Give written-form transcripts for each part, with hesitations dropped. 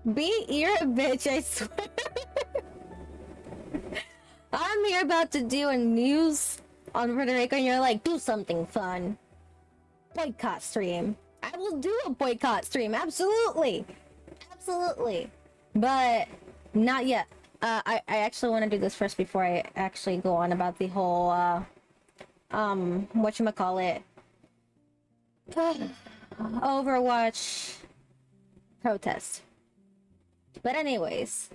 You're a bitch, I swear. I'm here about to do a news on Puerto Rico and you're like, do something fun. Boycott stream. I will do a boycott stream, absolutely. Absolutely. But not yet. I actually want to do this first before I actually go on about the whole whatchamacallit Overwatch protest. But anyways,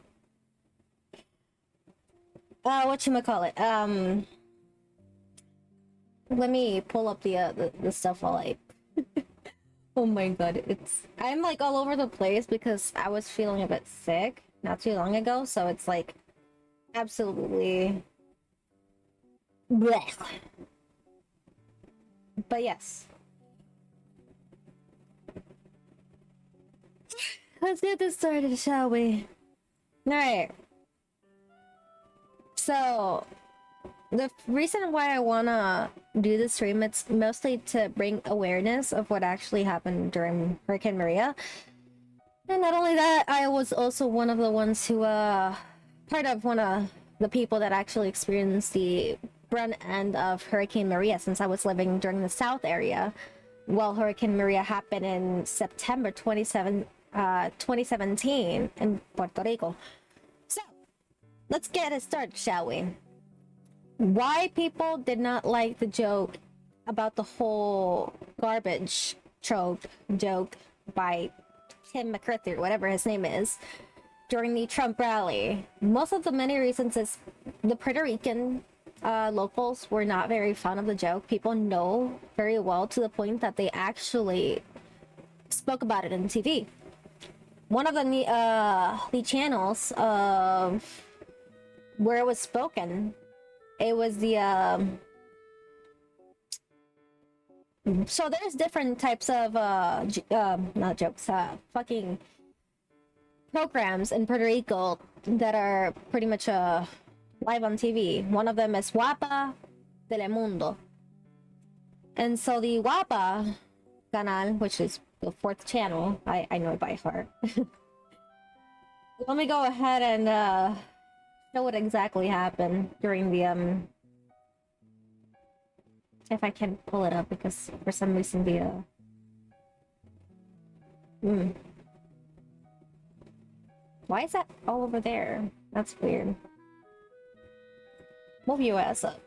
whatchamacallit, let me pull up the stuff while I oh my god, I'm like all over the place because I was feeling a bit sick not too long ago, so it's like absolutely blech. But yes, let's get this started, shall we? Alright, so the reason why I wanna do this stream, it's mostly to bring awareness of what actually happened during Hurricane Maria. And not only that, I was also one of the ones who, part of one of the people that actually experienced the brunt end of Hurricane Maria, since I was living during the south area while Hurricane Maria happened in September 2017 in Puerto Rico. So, let's get it started, shall we? Why people did not like the joke about the whole garbage joke by Tim McCarthy, or whatever his name is, during the Trump rally. Most of the many reasons is the Puerto Rican locals were not very fond of the joke. People know very well, to the point that they actually spoke about it on TV. One of the channels of where it was spoken, it was the so there's different types of not jokes, fucking programs in Puerto Rico that are pretty much live on TV. One of them is Guapa Telemundo, and so the Guapa canal, which is the 4th channel, I know it by heart. Let me go ahead and show what exactly happened during the if I can pull it up, because for some reason the why is that all over there? That's weird. Move your ass up.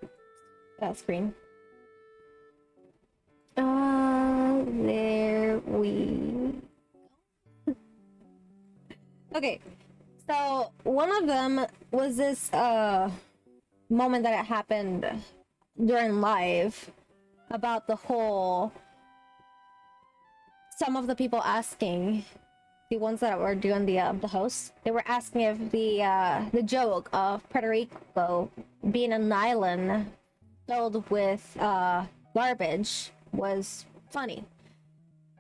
Screen. There we okay. So one of them was this moment that it happened during live about the whole, some of the people asking, the ones that were doing the hosts, they were asking if the joke of Puerto Rico being an island filled with garbage was funny.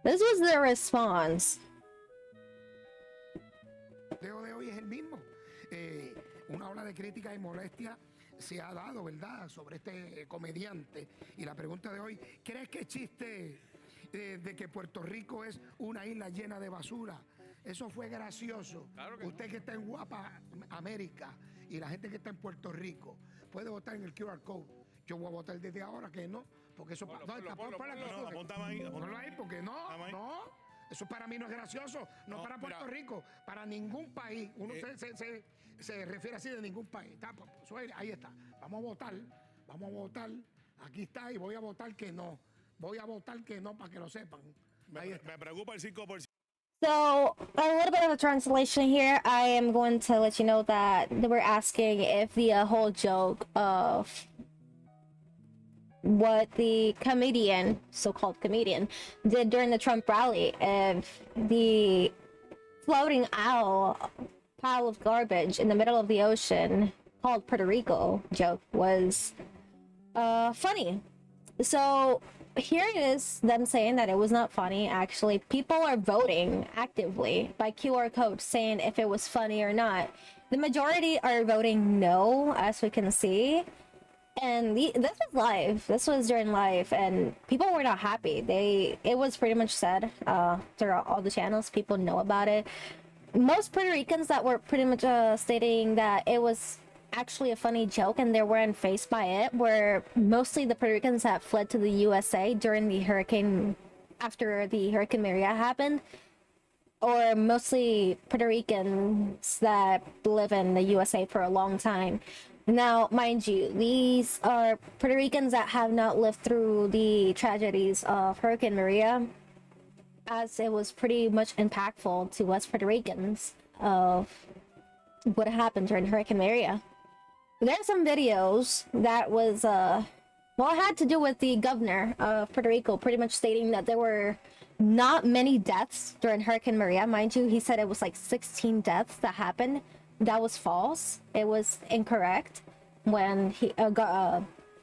This was their response. De hoy es el mismo. Una ola de crítica y molestia se ha dado, ¿verdad?, sobre este comediante. Y la pregunta de hoy, ¿crees que existe de que Puerto Rico es una isla llena de basura? Eso fue gracioso. Claro que usted no. Que está en Guapa, América, y la gente que está en Puerto Rico puede votar en el QR code. Yo voy a votar desde ahora que no, porque eso... Ponlo ahí, porque no. Eso para mí no es gracioso, no para Puerto Rico, para ningún país. Uno se refiere así de ningún país. Ahí está. Vamos a votar. Aquí está, y voy a votar que no. Para que lo sepan. Me preocupa el 5%. So, a little bit of a translation here. I am going to let you know that they were asking if the whole joke of what the comedian, so-called comedian, did during the Trump rally, if the floating out pile of garbage in the middle of the ocean called Puerto Rico joke was funny. So here it is, them saying that it was not funny. Actually, people are voting actively by QR code saying if it was funny or not. The majority are voting no, as we can see. And this was live. This was during live, and people were not happy. It was pretty much said throughout all the channels. People know about it. most Puerto Ricans that were pretty much stating that it was actually a funny joke and they weren't faced by it were mostly the Puerto Ricans that fled to the USA during the hurricane, after the Hurricane Maria happened, or mostly Puerto Ricans that live in the USA for a long time. Now, mind you, these are Puerto Ricans that have not lived through the tragedies of Hurricane Maria, as it was pretty much impactful to us Puerto Ricans of what happened during Hurricane Maria. There's some videos that was, it had to do with the governor of Puerto Rico pretty much stating that there were not many deaths during Hurricane Maria. Mind you, he said it was like 16 deaths that happened. That was false. It was incorrect. When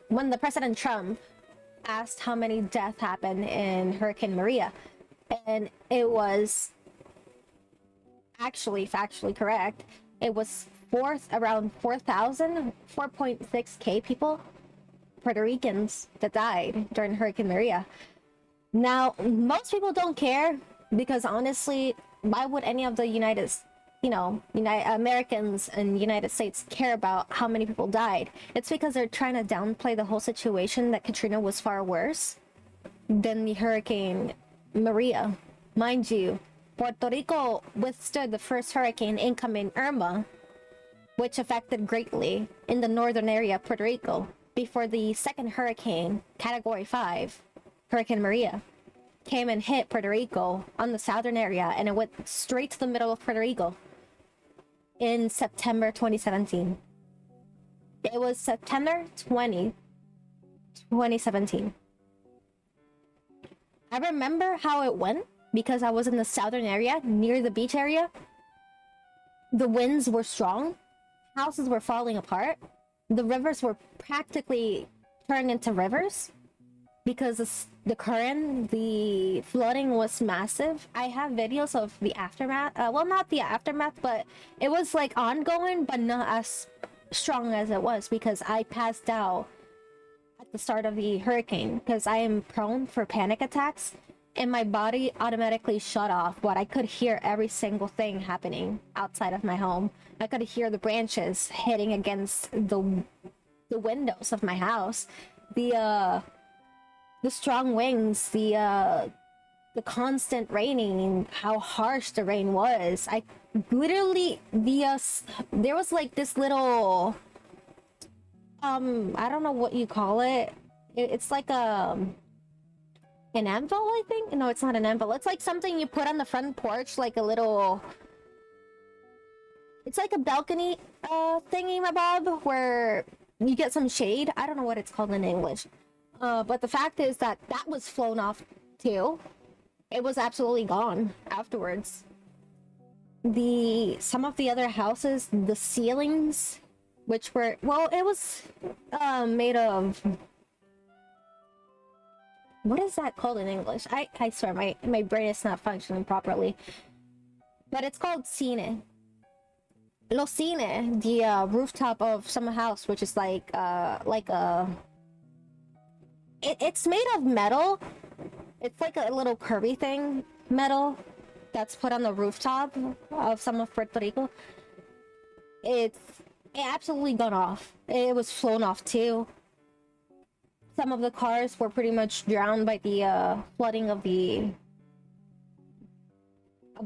when the President Trump asked how many deaths happened in Hurricane Maria, and it was actually factually correct. It was around 4,000, 4.6K people, Puerto Ricans, that died during Hurricane Maria. Now, most people don't care because honestly, why would any of the Americans and United States care about how many people died? It's because they're trying to downplay the whole situation, that Katrina was far worse than the Hurricane Maria. Mind you, Puerto Rico withstood the first hurricane incoming Irma, which affected greatly in the northern area of Puerto Rico, before the second hurricane, Category 5, Hurricane Maria, came and hit Puerto Rico on the southern area, and it went straight to the middle of Puerto Rico in September 2017. It was September 2017. I remember how it went because I was in the southern area, near the beach area. The winds were strong. Houses were falling apart. The rivers were practically turned into rivers because the current, the flooding was massive. I have videos of the aftermath. Well, not the aftermath, but it was like ongoing, but not as strong as it was because I passed out at the start of the hurricane because I am prone for panic attacks, and my body automatically shut off. But I could hear every single thing happening outside of my home. I could hear the branches hitting against the windows of my house, the strong winds, the constant raining, how harsh the rain was. I literally, there was like this little, I don't know what you call it. It's like an anvil, I think. No, it's not an anvil. It's like something you put on the front porch, like a little, it's like a balcony thingy, my bob, where you get some shade. I don't know what it's called in English. But the fact is that was flown off too. It was absolutely gone afterwards. Some of the other houses, the ceilings, which were, well, it was made of, what is that called in English? I swear my brain is not functioning properly. But it's called cine. Lo cine, the rooftop of some house, which is like a, it's made of metal. It's like a little curvy thing, metal, that's put on the rooftop of some of Puerto Rico. It absolutely gone off. It was flown off too. Some of the cars were pretty much drowned by the flooding of the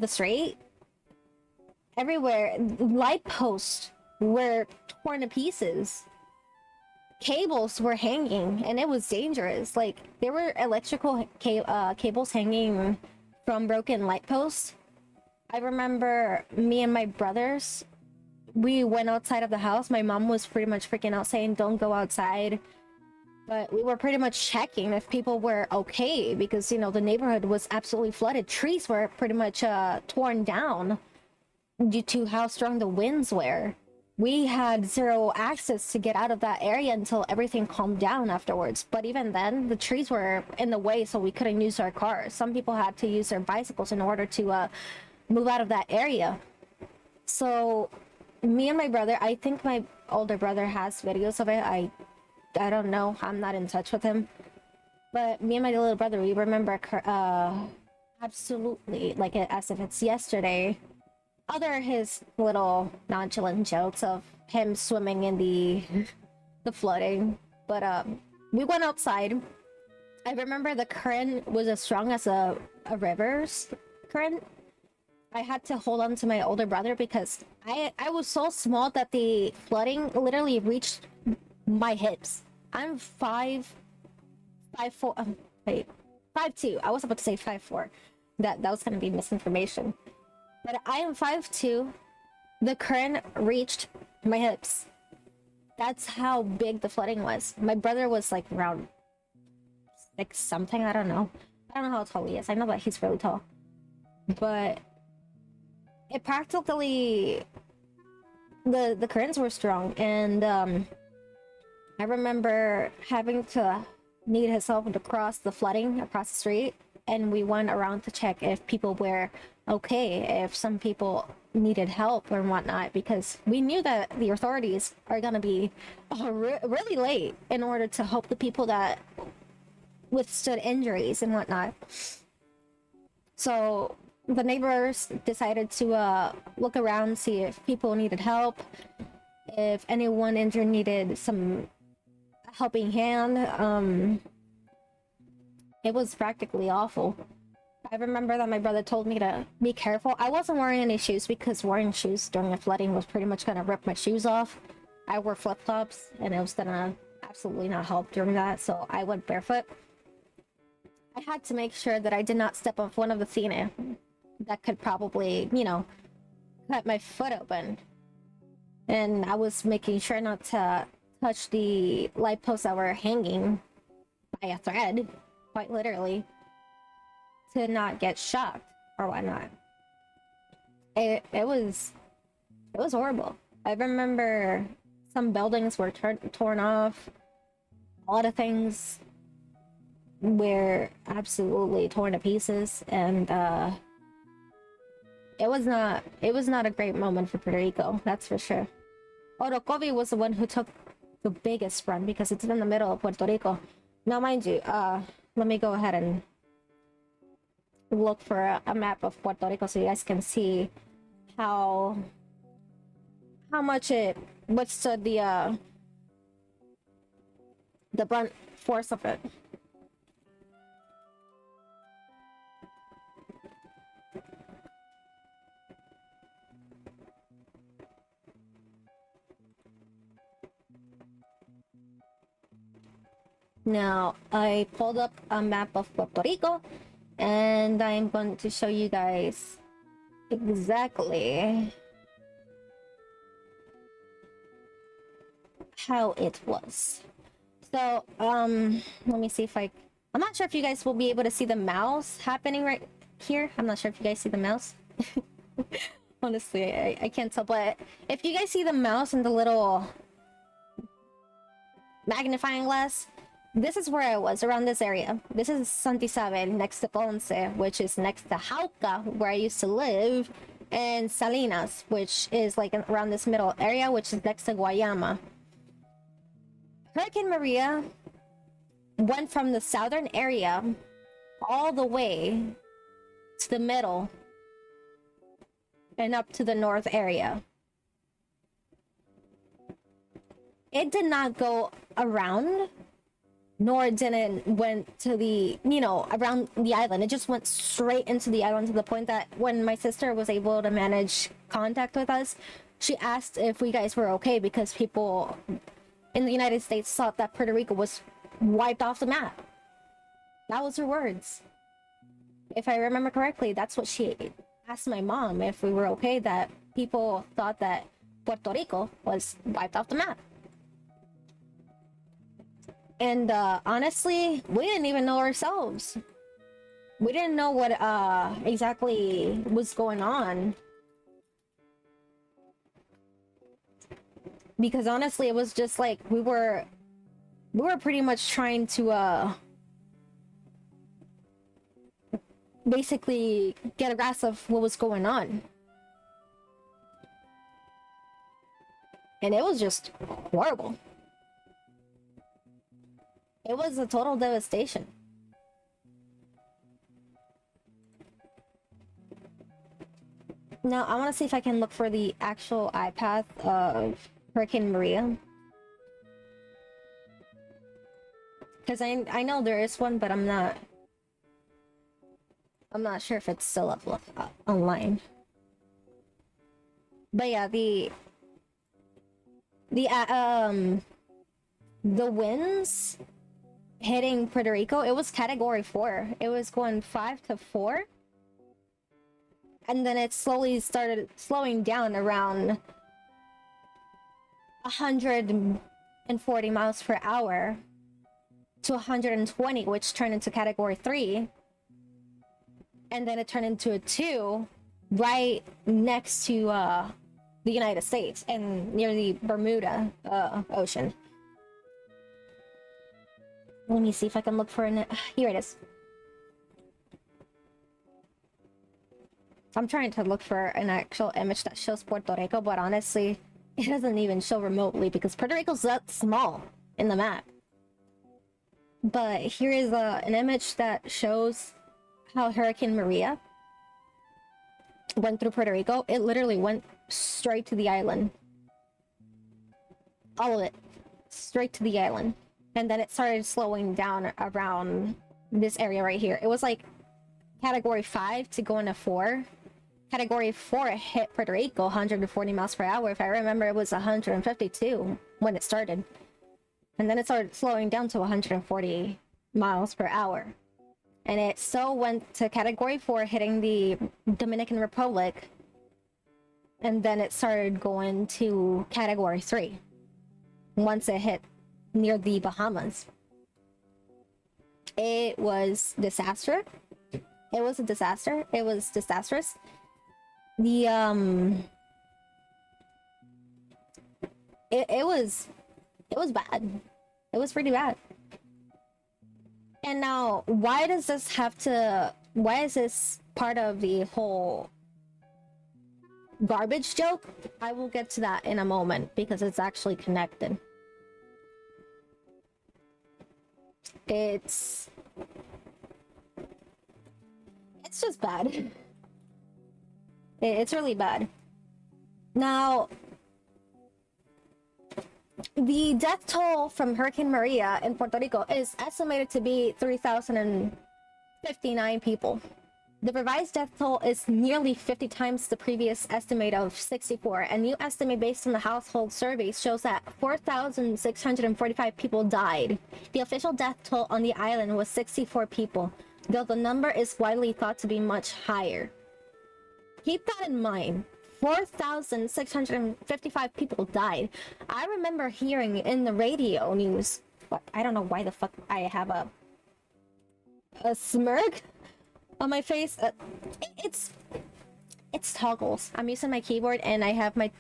strait. Everywhere, light posts were torn to pieces. Cables were hanging, and it was dangerous. Like, there were electrical cables hanging from broken light posts. I remember me and my brothers, we went outside of the house. My mom was pretty much freaking out, saying don't go outside, but we were pretty much checking if people were okay, because the neighborhood was absolutely flooded. Trees were pretty much torn down due to how strong the winds were. We had zero access to get out of that area until everything calmed down afterwards. But even then, the trees were in the way, so we couldn't use our cars. Some people had to use their bicycles in order to move out of that area. So me and my brother, I think my older brother has videos of it. I don't know. I'm not in touch with him. But me and my little brother, we remember absolutely, like as if it's yesterday, other his little nonchalant jokes of him swimming in the flooding. But we went outside. I remember the current was as strong as a river's current. I had to hold on to my older brother because I was so small that the flooding literally reached my hips. I'm 5'4". Wait, 5'2". I was about to say 5'4". That was gonna be misinformation. But I am 5'2". The current reached my hips. That's how big the flooding was. My brother was like around 6 something. I don't know. I don't know how tall he is. I know that he's really tall. But it practically the currents were strong, and I remember having to need his help to cross the flooding across the street, and we went around to check if people were okay, if some people needed help or whatnot, because we knew that the authorities are gonna be really late in order to help the people that withstood injuries and whatnot. So the neighbors decided to look around, see if people needed help, if anyone injured needed some helping hand. It was practically awful. I remember that my brother told me to be careful. I wasn't wearing any shoes because wearing shoes during the flooding was pretty much gonna rip my shoes off. I wore flip-flops and it was gonna absolutely not help during that, so I went barefoot. I had to make sure that I did not step on one of the tine that could probably, cut my foot open. And I was making sure not to touch the light posts that were hanging by a thread, quite literally, to not get shocked or whatnot. It was horrible. I remember some buildings were torn off. A lot of things were absolutely torn to pieces, and it was not a great moment for Puerto Rico, that's for sure. Orocovi was the one who took the biggest run because it's in the middle of Puerto Rico. Now, mind you, let me go ahead and look for a map of Puerto Rico so you guys can see how much it withstood the brunt force of it. Now, I pulled up a map of Puerto Rico, and I'm going to show you guys exactly how it was. So, let me see if I'm not sure if you guys will be able to see the mouse happening right here. I'm not sure if you guys see the mouse. Honestly, I can't tell, but if you guys see the mouse and the little magnifying glass, this is where I was, around this area. This is Santa Isabel, next to Ponce, which is next to Jauca, where I used to live, and Salinas, which is like around this middle area, which is next to Guayama. Hurricane Maria went from the southern area all the way to the middle and up to the north area. It did not go around, nor did it went to the, around the island. It just went straight into the island, to the point that when my sister was able to manage contact with us, she asked if we guys were okay because people in the United States thought that Puerto Rico was wiped off the map. That was her words. If I remember correctly, that's what she asked my mom, if we were okay, that people thought that Puerto Rico was wiped off the map. And honestly, we didn't even know ourselves. We didn't know what exactly was going on. Because honestly, it was just like we were pretty much trying to basically get a grasp of what was going on. And it was just horrible. It was a total devastation. Now I want to see if I can look for the actual eye path of Hurricane Maria. Because I know there is one, but I'm not sure if it's still up online. But yeah, the winds hitting Puerto Rico, it was category 4. It was going 5 to 4. And then it slowly started slowing down around 140 miles per hour to 120, which turned into category 3. And then it turned into a 2 right next to the United States and near the Bermuda Ocean. Let me see if I can look for an... Here it is. I'm trying to look for an actual image that shows Puerto Rico, but honestly, it doesn't even show remotely because Puerto Rico's that small in the map. But here is an image that shows how Hurricane Maria went through Puerto Rico. It literally went straight to the island. All of it. Straight to the island. And then it started slowing down around this area right here. It was like category 5 to go into 4. Category 4 hit Puerto Rico 140 miles per hour. If I remember, it was 152 when it started. And then it started slowing down to 140 miles per hour. And it still went to category 4, hitting the Dominican Republic. And then it started going to category 3 once it hit near the Bahamas. It was disaster. It was a disaster. It was disastrous. The it was bad. It was pretty bad. And now, why is this part of the whole garbage joke? I will get to that in a moment because it's actually connected. It's just bad. It's really bad. Now, the death toll from Hurricane Maria in Puerto Rico is estimated to be 3,059 people. The revised death toll is nearly 50 times the previous estimate of 64. A new estimate based on the household survey shows that 4,645 people died. The official death toll on the island was 64 people, though the number is widely thought to be much higher. Keep that in mind. 4,655 people died. I remember hearing in the radio news, but I don't know why the fuck I have a smirk on my face. It's toggles. I'm using my keyboard and I have my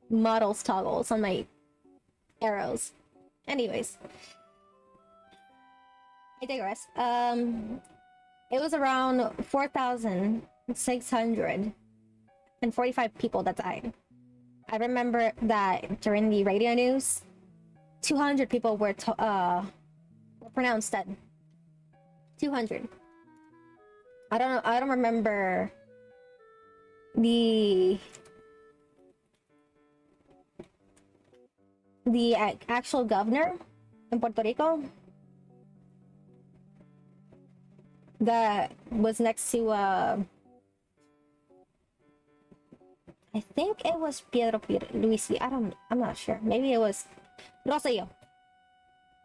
models toggles on my arrows. Anyways, I digress. It was around 4,645 people that died. I remember that during the radio news, 200 people were pronounced dead. 200. I don't remember the actual governor in Puerto Rico that was next to I think it was Pedro Luisi. I'm not sure. Maybe it was Rosselló.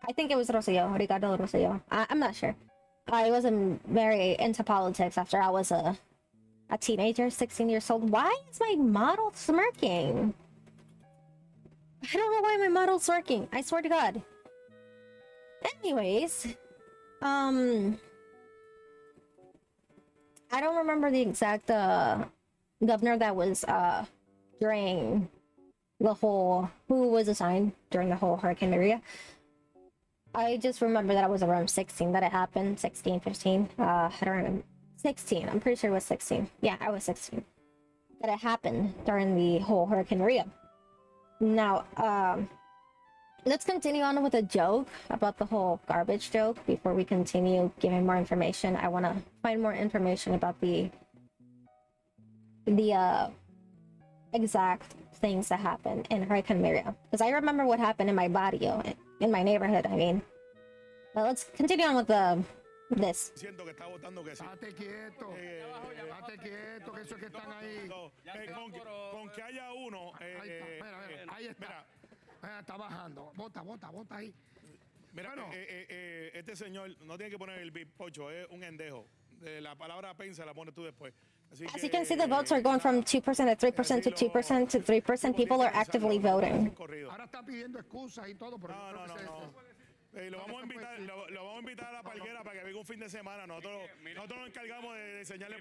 I think it was Rosselló, Ricardo Rosselló. I'm not sure. I wasn't very into politics after I was a teenager, 16 years old. Why is my model smirking? I don't know why my model's smirking. I swear to God. Anyways, I don't remember the exact governor that was during the whole who was assigned during the whole Hurricane Maria. I just remember that I was around 16 that it happened. 16, 15. I don't remember. 16. I'm pretty sure it was 16. Yeah, I was 16. That it happened during the whole Hurricane Maria. Now, let's continue on with a joke about the whole garbage joke before we continue giving more information. I want to find more information about the the exact things that happened in Hurricane Maria, because I remember what happened in my barrio, in my neighborhood. I mean, but let's continue on with this. Siento que está votando que sí. Estate quieto, estate quieto, que eso es que están ahí. No, con que haya uno. Ahí está, mira, ahí está. Mira, Está bajando. Vota ahí. mira, Bueno. este señor no tiene que poner el bizcocho, es un endejo. La palabra pensa la pones tú después. Así As you can see, the votes are going from 2% to 3% to 2% to 3%. People are actively voting. Ahora está pidiendo excusas y todo, pero yo creo que Lo vamos a invitar a la palguera para que venga un fin de semana. Nosotros nos encargamos de enseñarle.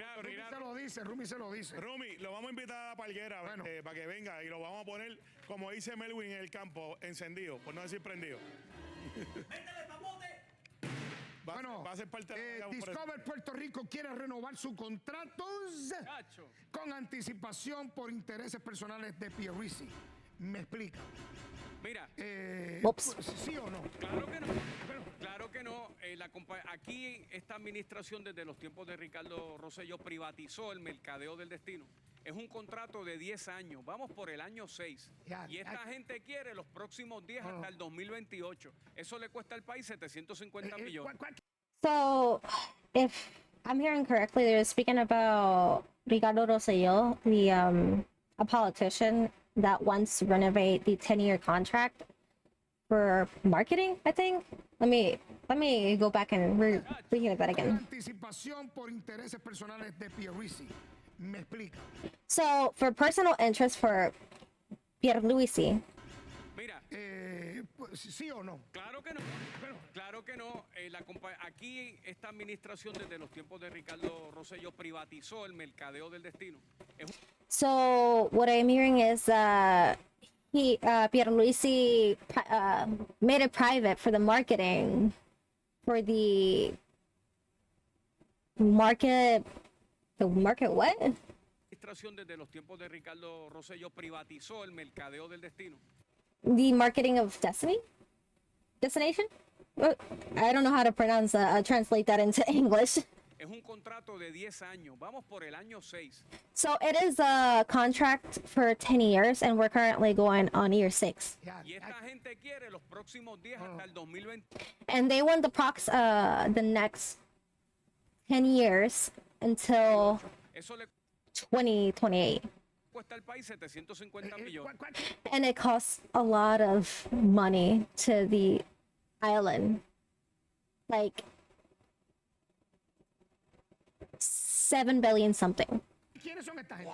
Rumi se lo dice. Rumi, lo vamos a invitar a la palguera para que venga y lo vamos a poner, como dice Melwin, en el campo, encendido, por no decir prendido. Va a ser parte de la Discover Puerto Rico quiere renovar sus contratos con anticipación por intereses personales de Pierluisi. ¿Me explica? Mira, ¿Sí o no? claro que no. Claro que no. Aquí esta administración desde los tiempos de Ricardo Rosselló privatizó el mercadeo del destino. Es un contrato de 10 años. Vamos por el año 6. Y esta gente quiere los próximos 10 hasta el 2028. Eso le cuesta al país 750 millones. So, if I'm hearing correctly, they're speaking about Ricardo Rosselló, a politician that wants to renovate the 10-year contract for marketing, I think. Let me go back and rehear that again. Anticipación por intereses personales de Pierluisi. ¿Me explica? So, for personal interest for Pierluisi, Mira, ¿Sí o no? claro que no. Claro que no. Aquí esta administración desde los tiempos de Ricardo Rosselló privatizó el mercadeo del destino. so what I'm hearing is Pierluisi made it private for the marketing, for the market what? Administración desde los tiempos de Ricardo Rosselló privatizó el mercadeo del destino. The marketing of destination? I don't know how to pronounce translate that into English. Es un contrato de 10 años. Vamos por el año 6. So it is a contract for 10 years, and we're currently going on year 6. Y esta gente quiere los próximos 10 hasta el 2020. And they want the next 10 years until Eso le 2028. cuesta al país 750 millones. And it costs a lot of money to the island. Like 7 billion something. ¿Quiénes son esta gente?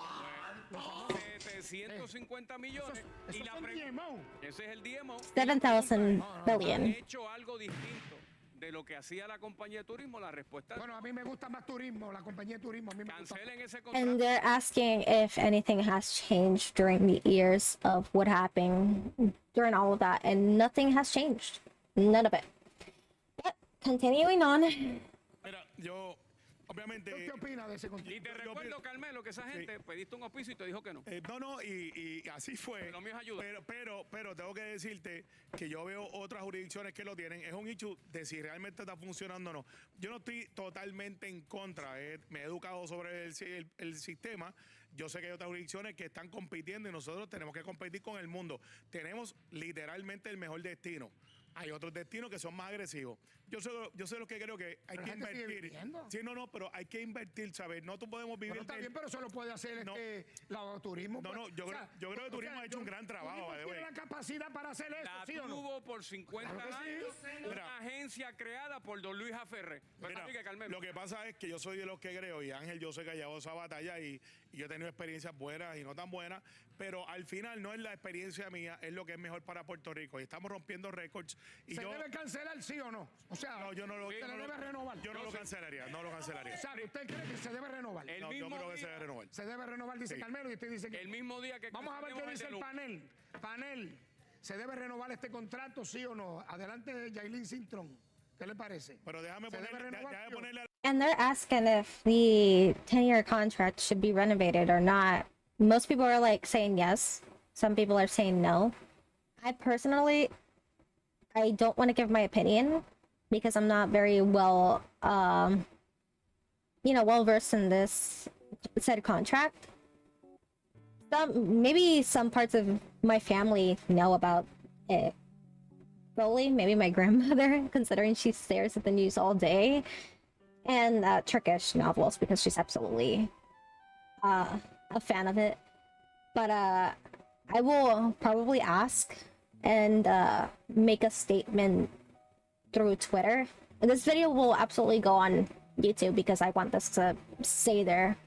750 millones. Eso Y la son DMO. ese es el DMO. 7,000 ¿Han billion. hecho algo distinto de lo que hacía la compañía de turismo? La respuesta es Bueno, a mí me gusta más turismo, la compañía de turismo. A mí me gusta. cancelen ese And contrato. they're asking if anything has changed during the years of what happened during all of that. And nothing has changed. None of it. But continuing on. Mira, yo, obviamente. ¿Qué opina de ese Y contrato? te recuerdo, Carmelo, que esa gente pediste un auspicio y te dijo que no. Y así fue. Lo mío es ayuda. Pero tengo que decirte que yo veo otras jurisdicciones que lo tienen. Es un hecho de si realmente está funcionando o no. Yo no estoy totalmente en contra. Me he educado sobre el sistema. Yo sé que hay otras jurisdicciones que están compitiendo y nosotros tenemos que competir con el mundo. Tenemos literalmente el mejor destino. Hay otros destinos que son más agresivos. Yo sé lo que creo que hay Pero que la gente sigue invertir. viviendo. Sí, no, pero hay que invertir, ¿sabes? No podemos vivir Pero está bien, pero eso lo puede hacer No. la turismo. No, pues. yo creo que turismo ha hecho un gran trabajo, by the ¿Tiene way. la capacidad para hacer eso, La sí o no? tuvo por 50 Claro que sí. años Mira. una agencia creada por don Luis Aferré. Mira, Así que, Carmelo, lo que pasa es que yo soy de los que creo, y Ángel, yo sé que ha llevado esa batalla y yo he tenido experiencias buenas y no tan buenas, pero al final no es la experiencia mía, es lo que es mejor para Puerto Rico. Y estamos rompiendo récords. Y ¿Se yo, debe cancelar, sí o no? O sea, no, yo no lo, se yo le no debe lo- renovar. yo no lo cancelaría, no lo cancelaría. O sea, ¿usted cree que se debe renovar? El No, yo mismo creo que se día- debe renovar. Se debe renovar, dice Sí. Carmelo, y usted dice que... el mismo día que Vamos a ver qué cancelemos dice el de luz. panel. Panel, ¿se debe renovar este contrato, sí o no? Adelante, Yailin Cintrón. ¿Qué le parece? Pero déjame ¿Se debe ponerle, renovar, déjame sí o no? ponerle a And they're asking if the 10-year contract should be renovated or not. Most people are like saying yes. Some people are saying no. I personally, I don't want to give my opinion because I'm not very well, well versed in this said contract. Maybe some parts of my family know about it fully. Maybe my grandmother, considering she stares at the news all day, and Turkish novels because she's absolutely a fan of it. But I will probably ask and make a statement through Twitter. And this video will absolutely go on YouTube because I want this to stay there,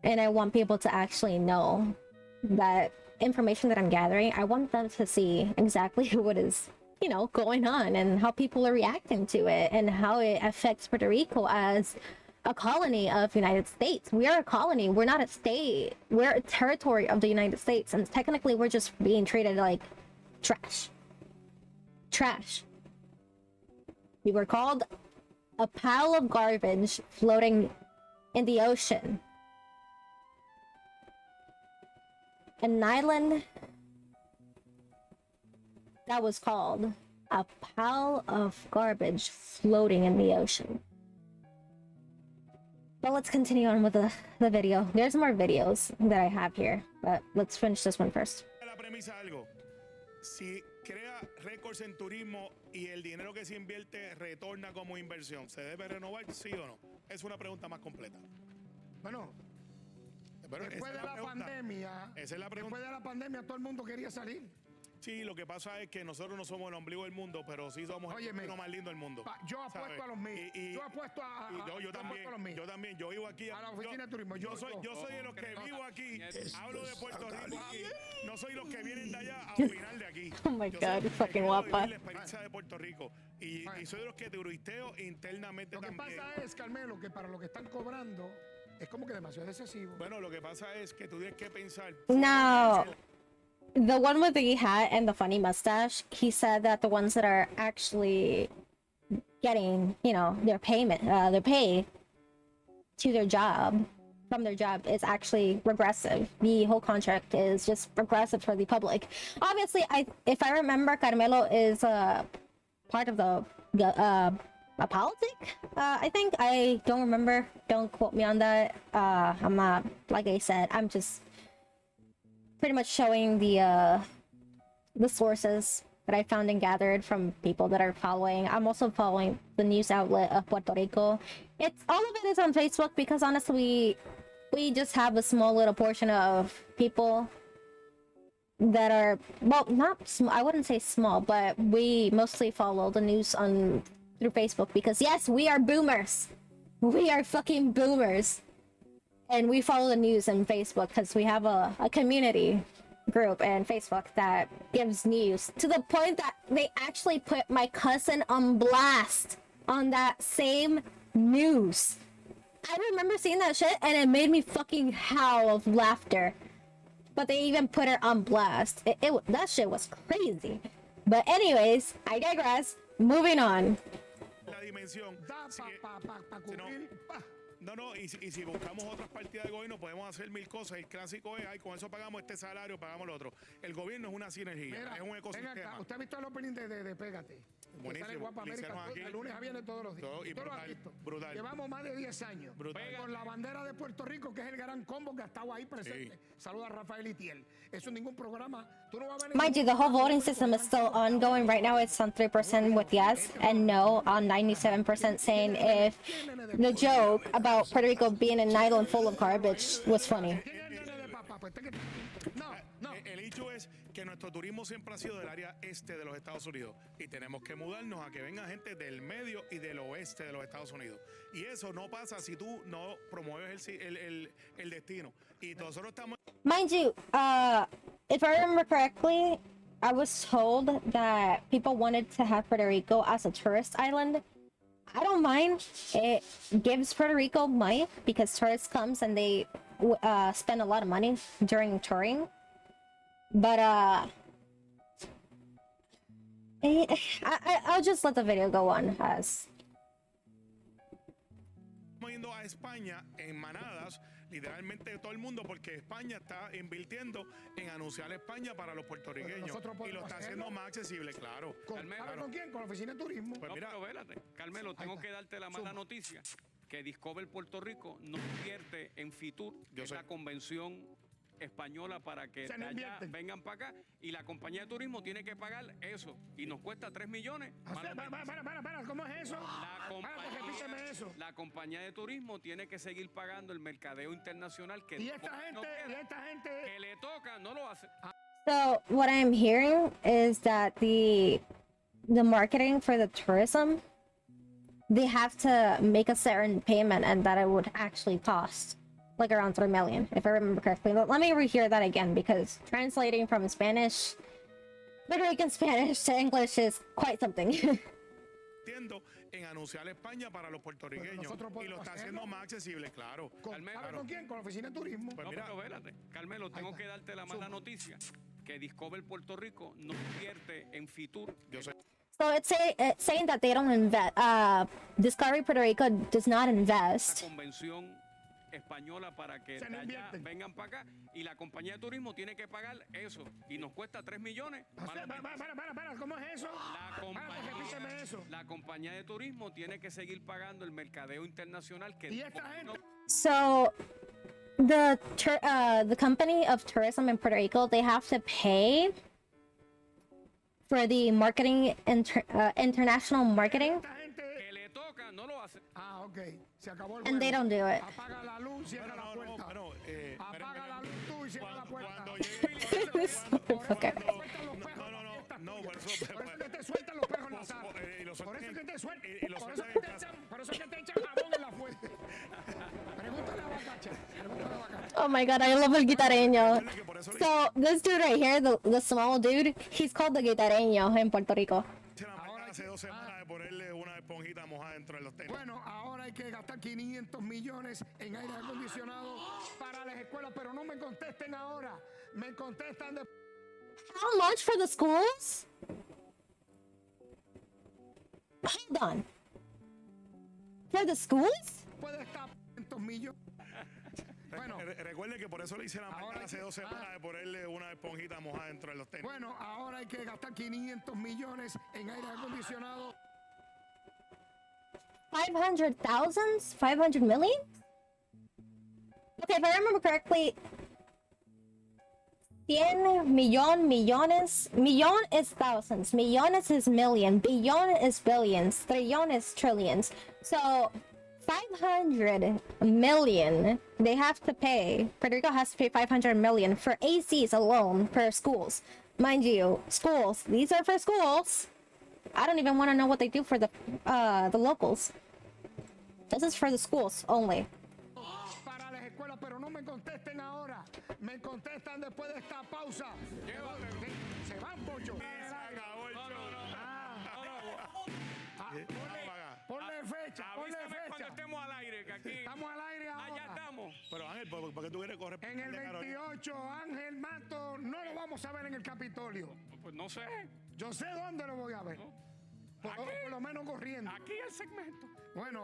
and I want people to actually know that information that I'm gathering. I want them to see exactly what is, you know, going on and how people are reacting to it and how it affects Puerto Rico as a colony of United States. We are a colony. We're not a state. We're a territory of the United States, and technically we're just being treated like trash. Trash. We were called a pile of garbage floating in the ocean. An island that was called a pile of garbage floating in the ocean. But let's continue on with the video. There's more videos that I have here, but let's finish this one first. La premisa algo. Si crea récords en turismo y el dinero que se invierte retorna como inversión, ¿se debe renovar, sí o no? Es una pregunta más completa. Bueno, Pero después de la pandemia, esa es la pregunta. después de la pandemia todo el mundo quería salir. Sí, lo que pasa es que nosotros no somos el ombligo del mundo, pero sí somos el destino más lindo del mundo. Yo apuesto a los míos. Yo apuesto a yo también. Yo también. Yo vivo aquí. A la oficina de turismo. Yo soy de los que vivo aquí. Hablo de Puerto Rico aquí. No soy los que vienen de allá a opinar de aquí. Oh my God, fucking guapa. La experiencia de Puerto Rico. Y soy de los que turisteo internamente también. Lo que pasa es, Carmelo, que para lo que están cobrando es como que demasiado excesivo. Bueno, lo que pasa es que tú tienes que pensar. No. The one with the hat and the funny mustache, he said that the ones that are actually getting, you know, their payment, their pay to their job, from their job, is actually regressive. The whole contract is just regressive for the public. Obviously, if I remember, Carmelo is part of the a politic. I think, I don't remember. Don't quote me on that. I'm not, like I said, I'm just pretty much showing the sources that I found and gathered from people that are following. I'm also following the news outlet of Puerto Rico. It's all of it is on Facebook because honestly, we just have a small little portion of people that are, well, not I wouldn't say small, but we mostly follow the news on through Facebook because yes, we are boomers. We are fucking boomers. And we follow the news on Facebook because we have a community group in Facebook that gives news to the point that they actually put my cousin on blast on that same news. I remember seeing that shit and it made me fucking howl of laughter. But they even put her on blast. That shit was crazy. But anyways, I digress. Moving on. La dimensión. No, y si buscamos otras partidas de gobierno, podemos hacer mil cosas. El clásico es, ay, con eso pagamos este salario, pagamos lo otro. El gobierno es una sinergia, Mira, es un ecosistema. Venga, ¿usted ha visto el opening de Pégate? Buenísimo. Que sale Guapa América, de lunes a viernes todos los días. Y ¿Tú lo has brutal, visto? brutal. Llevamos más de 10 años. Brutal. Con la bandera de Puerto Rico, que es el gran combo que ha estado ahí presente. Sí. Saluda a Rafael Itiel. Eso en ningún programa. Tú no vas a ver Mind you, the whole voting system is still ongoing. Right now it's on 3% with yes and no on 97% saying if the joke about Puerto Rico being an island full of garbage was funny. No. El hecho es que nuestro turismo siempre ha sido del área este de los Estados Unidos y tenemos que mudarnos a que venga gente del medio y del oeste de los Estados Unidos. Y eso no pasa si tú no promueves el destino. Y nosotros estamos... Mind you, if I remember correctly, I was told that people wanted to have Puerto Rico as a tourist island. I don't mind. It gives Puerto Rico money because tourists comes and they spend a lot of money during touring. But I'll just let the video go on as. Estamos yendo a España en manadas, literalmente todo el mundo, porque España está invirtiendo en anunciar España para los puertorriqueños y lo está haciendo más accesible, claro. ¿Con quién? Con la oficina de turismo. Pues No, mira, pero vélate, Carmelo, tengo que darte la mala noticia que Discover Puerto Rico no invierte en Fitur, que es la convención española para que Se de no allá invierten. vengan para acá y la compañía de turismo tiene que pagar eso y nos cuesta 3 millones. Para, ¿cómo es eso? La Repíteme eso. La compañía de turismo tiene que seguir pagando el mercadeo internacional que Y el esta gobierno gente, que le toca, no lo hace. So what I'm hearing is that the marketing for the tourism, they have to make a certain payment and that it would actually cost like around 3 million, if I remember correctly. But let me rehear that again because translating from Spanish, Puerto Rican Spanish to English is quite something. Entiendo en anunciar España para los puertorriqueños nosotros y lo podemos está haciendo hacerlo. más accesible, claro. Carmelo, ¿Sabe con quién? Con la oficina de turismo. Pues No, mira, pero espérate, Carmelo, tengo está. que darte la mala noticia que Discover Puerto Rico no invierte en Fitur. yo sé. So it's saying that they don't invest. Discovery Puerto Rico does not Una invest. convención española para que Se de no allá invierten. vengan para acá y la compañía de turismo tiene que pagar eso y nos cuesta 3 millones. Para, ¿cómo es eso? Repíteme eso. La compañía de turismo tiene que seguir pagando el mercadeo internacional que Y el esta gobierno gente, So the company of tourism in Puerto Rico, they have to pay for the marketing international marketing, esta gente. que le toca, no lo hace. Ok. Se acabó el and they juego. don't do it. Apaga la luz, cierra la puerta. Apaga la luz tú y cierra la puerta. Cuando llegue This motherfucker. por eso Por eso que te sueltan los perros en la sala. y los Por eso sueltan que te sueltan. y los Por eso sueltan que en te casa. echan, por eso que te echan jabón en la fuente. Pregúntale a Bacacha. Pregúntale a Bacacha. Oh my god, I love el guitareño. Recuerden que por eso le So this dude right here, the small dude, he's called the guitareño in Puerto Rico. hice la marca hace 2 semanas de ponerle una esponjita mojada dentro de los tenis. Bueno, ahora hay que gastar 500 millones en aire acondicionado para las escuelas, pero no me contesten ahora. Me contestan después. How much for the schools? Hold on. For the schools? Puede estar 500 millones. Bueno, Recuerden que por eso le hice la ahora marca hace 2 semanas de ponerle una esponjita mojada dentro de los tenis. bueno, ahora hay que gastar 500 millones en aire acondicionado. 500,000? 500 million? Okay, if I remember correctly, 100 millones. Millón is thousands. Millones is million. Billón is billions. Trillón is trillions. So 500 million they have to pay. Puerto Rico has to pay 500 million for ACs alone for schools. Mind you, schools. These are for schools. I don't even want to know what they do for the locals. This is for the schools only. Para las escuelas, pero no me contesten ahora. Me contestan después de esta pausa. Se van, Pocho. Ponle fecha, ponle Avísame cuando fecha. estemos al aire, que aquí. Estamos al aire Ya ahora. estamos. Pero Ángel, ¿por qué tú quieres correr En el de Carolina? 28, Ángel Mato, no lo vamos a ver en el Capitolio. Pues no sé. Yo sé dónde lo voy a ver. Por lo menos corriendo. Aquí el segmento. Bueno,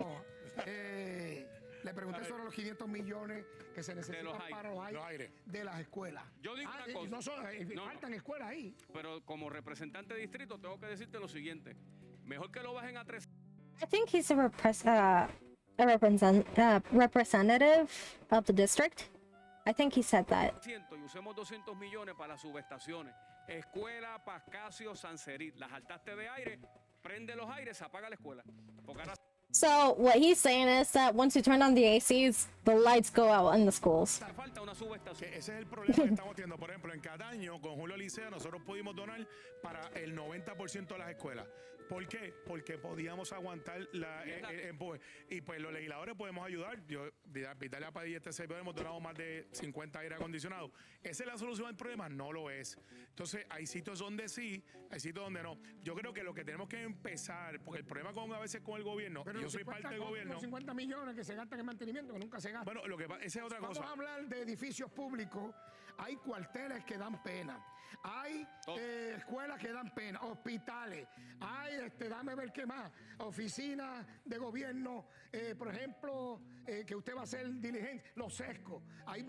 le pregunté sobre los 500 millones que se necesitan los aires. para Los aires. de las escuelas. Yo digo una y cosa. no solo, No, faltan escuelas ahí. Pero como representante de distrito tengo que decirte lo siguiente. Mejor que lo bajen a 300 I think he's a representative of the district. I think he said that. y usemos 200 millones para las subestaciones. Escuela, Pascasio, Sanserit. Las altaste de aire, prende los aires, se apaga la escuela. Porque ahora So what he's saying is that once you turn on the ACs, the lights go out in the schools. hace falta una subestación. Que ese es el problema que estamos teniendo. Por ejemplo, en Cataño, con Julio Licea, nosotros pudimos donar para el 90% de las escuelas. ¿Por qué? Porque podíamos aguantar el empuje. Y pues los legisladores podemos ayudar. Yo, Vitalia Padilla, este servidor, hemos donado más de 50 aire acondicionados. ¿Esa es la solución al problema? No lo es. Entonces, hay sitios donde sí, hay sitios donde no. Yo creo que lo que tenemos que empezar, porque el problema a veces con el gobierno, Pero yo soy parte del gobierno. Los 50 millones que se gastan en mantenimiento, que nunca se gastan. Bueno, lo que pasa, esa es otra Vamos cosa. a hablar de edificios públicos. Hay cuarteles que dan pena. Hay escuelas que dan pena. Hospitales. Hay, dame ver qué más. Oficinas de gobierno, por ejemplo, que que usted va a hacer diligencia, los sescos. Hay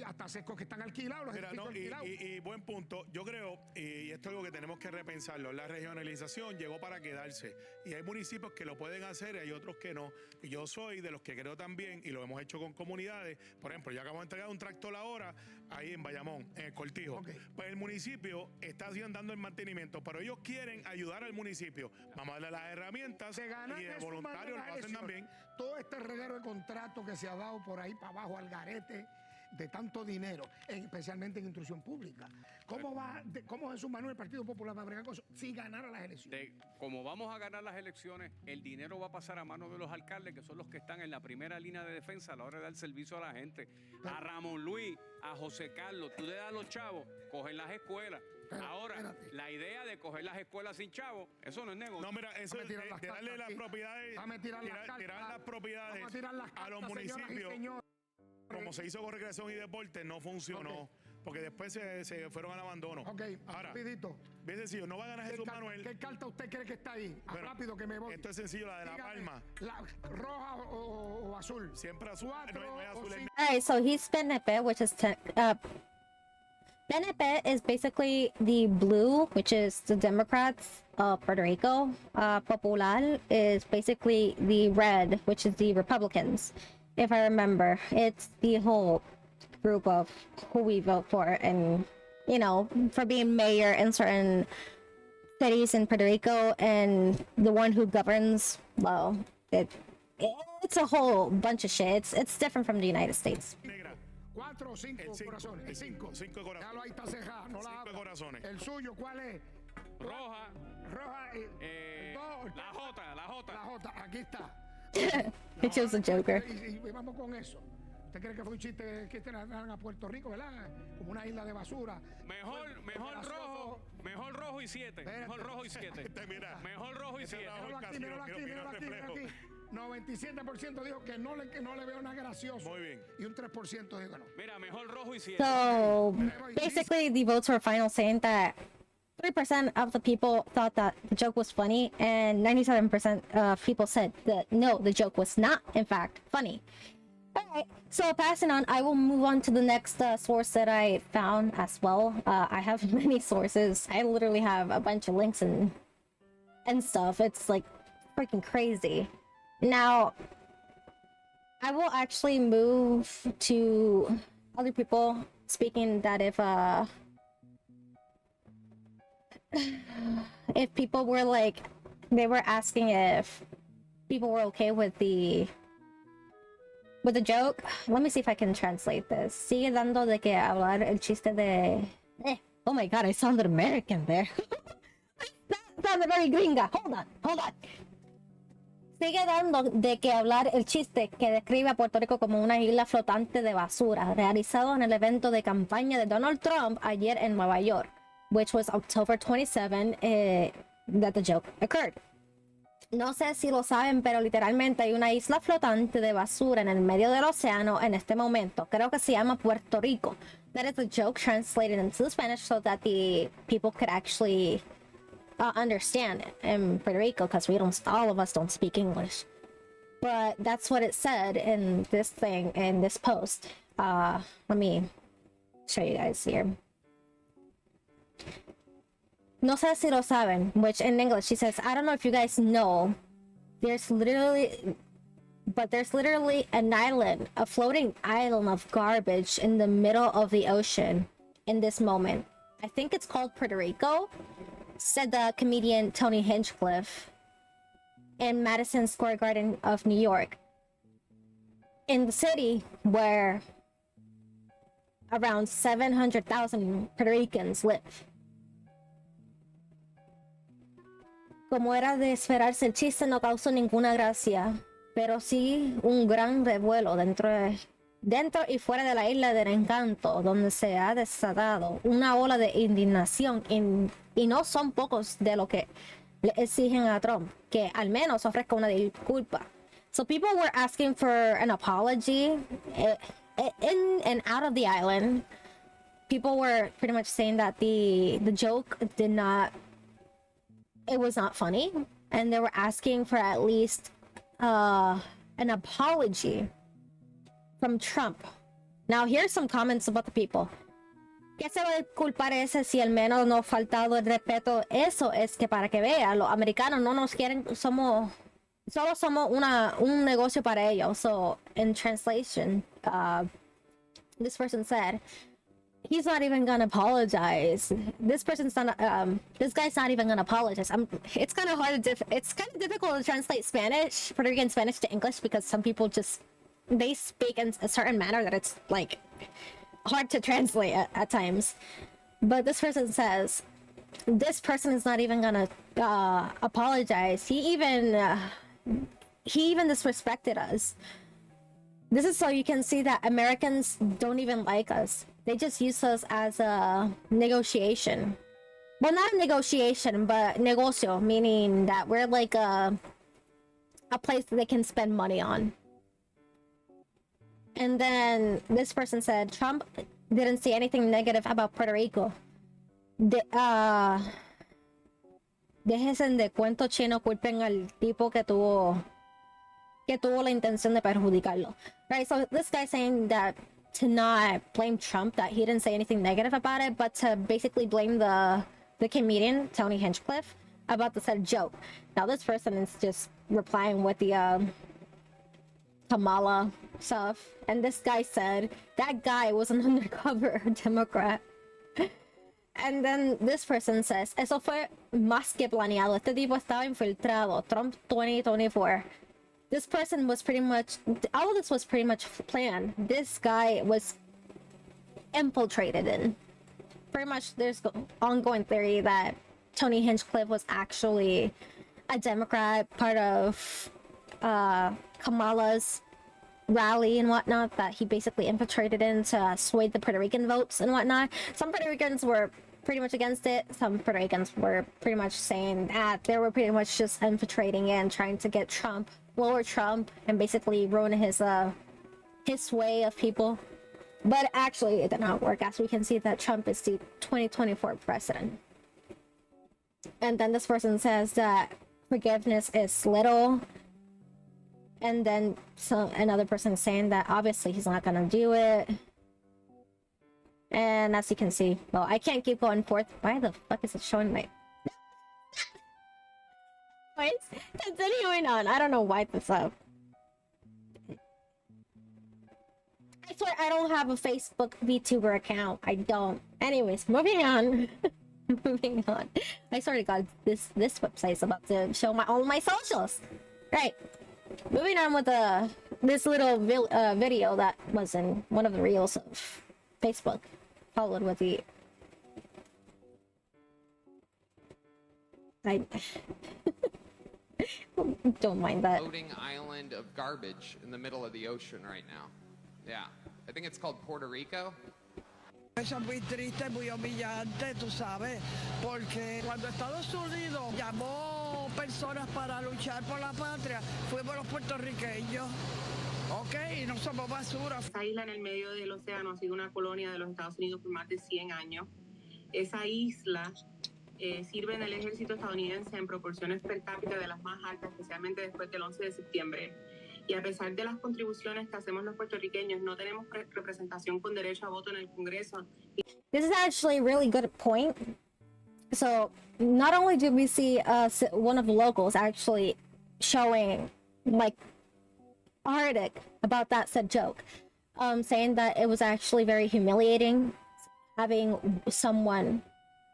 hasta sescos que están alquilados, los Mira, edificios no, alquilados. y buen punto. Yo creo, y esto es algo que tenemos que repensarlo, la regionalización llegó para quedarse. Y hay municipios que lo pueden hacer y hay otros que no. Y yo soy de los que creo también, y lo hemos hecho con comunidades. Por ejemplo, yo acabo de entregar un tractor ahora ahí en Bayamón, en el Cortijo. Ok. Pues el municipio está dando el mantenimiento, pero ellos quieren ayudar al municipio. Vamos a darle las herramientas Se gana y de eso, voluntarios mano, lo hacen elección. también. Todo este reguero de contratos que se ha dado por ahí para abajo al garete de tanto dinero, especialmente en instrucción pública. ¿Cómo Jesús Manuel, el Partido Popular, va a bregar con eso si ganara las elecciones? Como vamos a ganar las elecciones, el dinero va a pasar a manos de los alcaldes, que son los que están en la primera línea de defensa a la hora de dar servicio a la gente. A Ramón Luis, a José Carlos, tú le das a los chavos, cogen las escuelas. Ahora, espérate. la idea de coger las escuelas sin chavos, eso no es negocio. No, mira, eso Dame es tirar las darle cartas las aquí. propiedades, Dame tirar las tirar cartas. las propiedades Vamos a tirar las a los cartas, señoras y municipios. señores. Como se hizo con recreación y deporte, no funcionó. Ok. Porque después se fueron al abandono. Ok, Ahora, rapidito. bien sencillo, no va a ganar Jesús Manuel. ¿Qué carta usted cree que está ahí? Bueno, Rápido que me voy. Esto es sencillo, la de La Dígame, Palma. ¿roja o azul? Siempre azul. Cuatro No hay o azul en cinco. All right, so he's PNP, which is PNP is basically the blue, which is the Democrats of Puerto Rico. Popular is basically the red, which is the Republicans. If I remember, it's the whole group of who we vote for, and for being mayor in certain cities in Puerto Rico, and the one who governs. Well, it's a whole bunch of shit. It's different from the United States. negra. 4 o 5 El cinco, corazones. el cinco, cinco corazones. Ya lo ahí está cejada, no la Cinco abra. corazones. El suyo, ¿cuál es? Roja, Roja y dos. la J, la J. La J, aquí está. It was a Joker. Y vamos con eso. ¿Usted cree que fue un chiste que trajeron a Puerto Rico, verdad? Como una isla de basura. Mejor rojo y 7. Mejor rojo y 7. Mira. Mejor rojo y 7. Míralo aquí. 97% dijo que no le veo nada gracioso. Muy bien. Y un 3% dijo que no. Mira, mejor rojo y 7. So basically, the votes were final, saying that 3% of the people thought that the joke was funny, and 97% of people said that no, the joke was not, in fact, funny. Alright, so passing on, I will move on to the next source that I found as well. I have many sources. I literally have a bunch of links and stuff. It's like freaking crazy. Now, I will actually move to other people speaking that if people were like, they were asking if people were okay with the joke. Let me see if I can translate this. Sigue dando de que hablar el chiste de... Oh my god, I sounded American there. That sounded very gringa. Hold on. Sigue dando de que hablar el chiste que describe a Puerto Rico como una isla flotante de basura, realizado en el evento de campaña de Donald Trump ayer en Nueva York, which was October 27, that the joke occurred. No sé si lo saben, pero literalmente hay una isla flotante de basura en el medio del océano en este momento. Creo que se llama Puerto Rico. That is a joke translated into Spanish so that the people could actually understand it in Puerto Rico, because all of us don't speak English. But that's what it said in this thing, in this post. Let me show you guys here. No sé si lo saben, which in English she says, I don't know if you guys know, there's literally an island, a floating island of garbage in the middle of the ocean in this moment. I think it's called Puerto Rico, said the comedian Tony Hichcliffe in Madison Square Garden of New York. In the city where around 700,000 Puerto Ricans live. Como era de esperarse, el chiste no causó ninguna gracia, pero sí un gran revuelo dentro y fuera de la isla del encanto, donde se ha desatado una ola de indignación, y no son pocos de lo que le exigen a Trump que al menos ofrezca una disculpa. So people were asking for an apology in and out of the island. People were pretty much saying that the joke it was not funny, and they were asking for at least an apology from Trump. Now, here's some comments about the people. ¿Qué se va a culpar ese si al menos no ha faltado el respeto? Eso es que para que vea, los americanos no nos quieren, solo somos un negocio para ellos. So, in translation, this person said, he's not even gonna apologize. This guy's not even gonna apologize. It's kind of hard it's kind of difficult to translate Spanish, Puerto Rican Spanish to English, because some people they speak in a certain manner that it's like hard to translate at times. But this person says, this person is not even gonna apologize. He even disrespected us. This is so you can see that Americans don't even like us. They just use us as a negotiation. Well, not a negotiation, but negocio, meaning that we're like a place that they can spend money on. And then this person said, Trump didn't say anything negative about Puerto Rico. Déjense de cuento chino, culpen al tipo que tuvo la intención de perjudicarlo. Right, so this guy's saying that to not blame Trump, that he didn't say anything negative about it, but to basically blame the comedian, Tony Hichcliffe, about the said joke. Now this person is just replying with the Kamala stuff, and this guy said that guy was an undercover Democrat. And then this person says, eso fue más que planeado. Este tipo estaba infiltrado. Trump 2024. This person was pretty much, all of this was pretty much planned. This guy was infiltrated in. Pretty much there's ongoing theory that Tony Hichcliffe was actually a Democrat, part of Kamala's rally and whatnot, that he basically infiltrated in to sway the Puerto Rican votes and whatnot. Some Puerto Ricans were pretty much against it. Some Puerto Ricans were pretty much saying that they were pretty much just infiltrating in, trying to get Trump, lower Trump, and basically ruin his sway of people. But actually it did not work, as we can see that Trump is the 2024 president. And then this person says that forgiveness is little. And then another person is saying that obviously he's not gonna do it. And as you can see, well, I can't keep going forth. Why the fuck is it showing my... Wait, continuing on. I don't know why this up. I swear I don't have a Facebook VTuber account. I don't. Anyways, moving on. Moving on. I swear to God, this website is about to show all my socials. Right. Moving on with this little video that was in one of the reels of Facebook, followed with the... I don't mind that. Floating island of garbage in the middle of the ocean right now. Yeah, I think it's called Puerto Rico. Eso es muy triste, muy humillante, tú sabes, porque cuando Estados Unidos llamó personas para luchar por la patria, fuimos los puertorriqueños, ¿ok? Y no somos basura. Esa isla en el medio del océano ha sido una colonia de los Estados Unidos por más de 100 años. Esa isla sirve en el ejército estadounidense en proporciones per cápita de las más altas, especialmente después del 11 de septiembre. Y a pesar de las contribuciones que hacemos los puertorriqueños, no tenemos representación con derecho a voto en el Congreso. This is actually a really good point. So, not only did we see one of the locals actually showing, like, a article about that said joke, saying that it was actually very humiliating having someone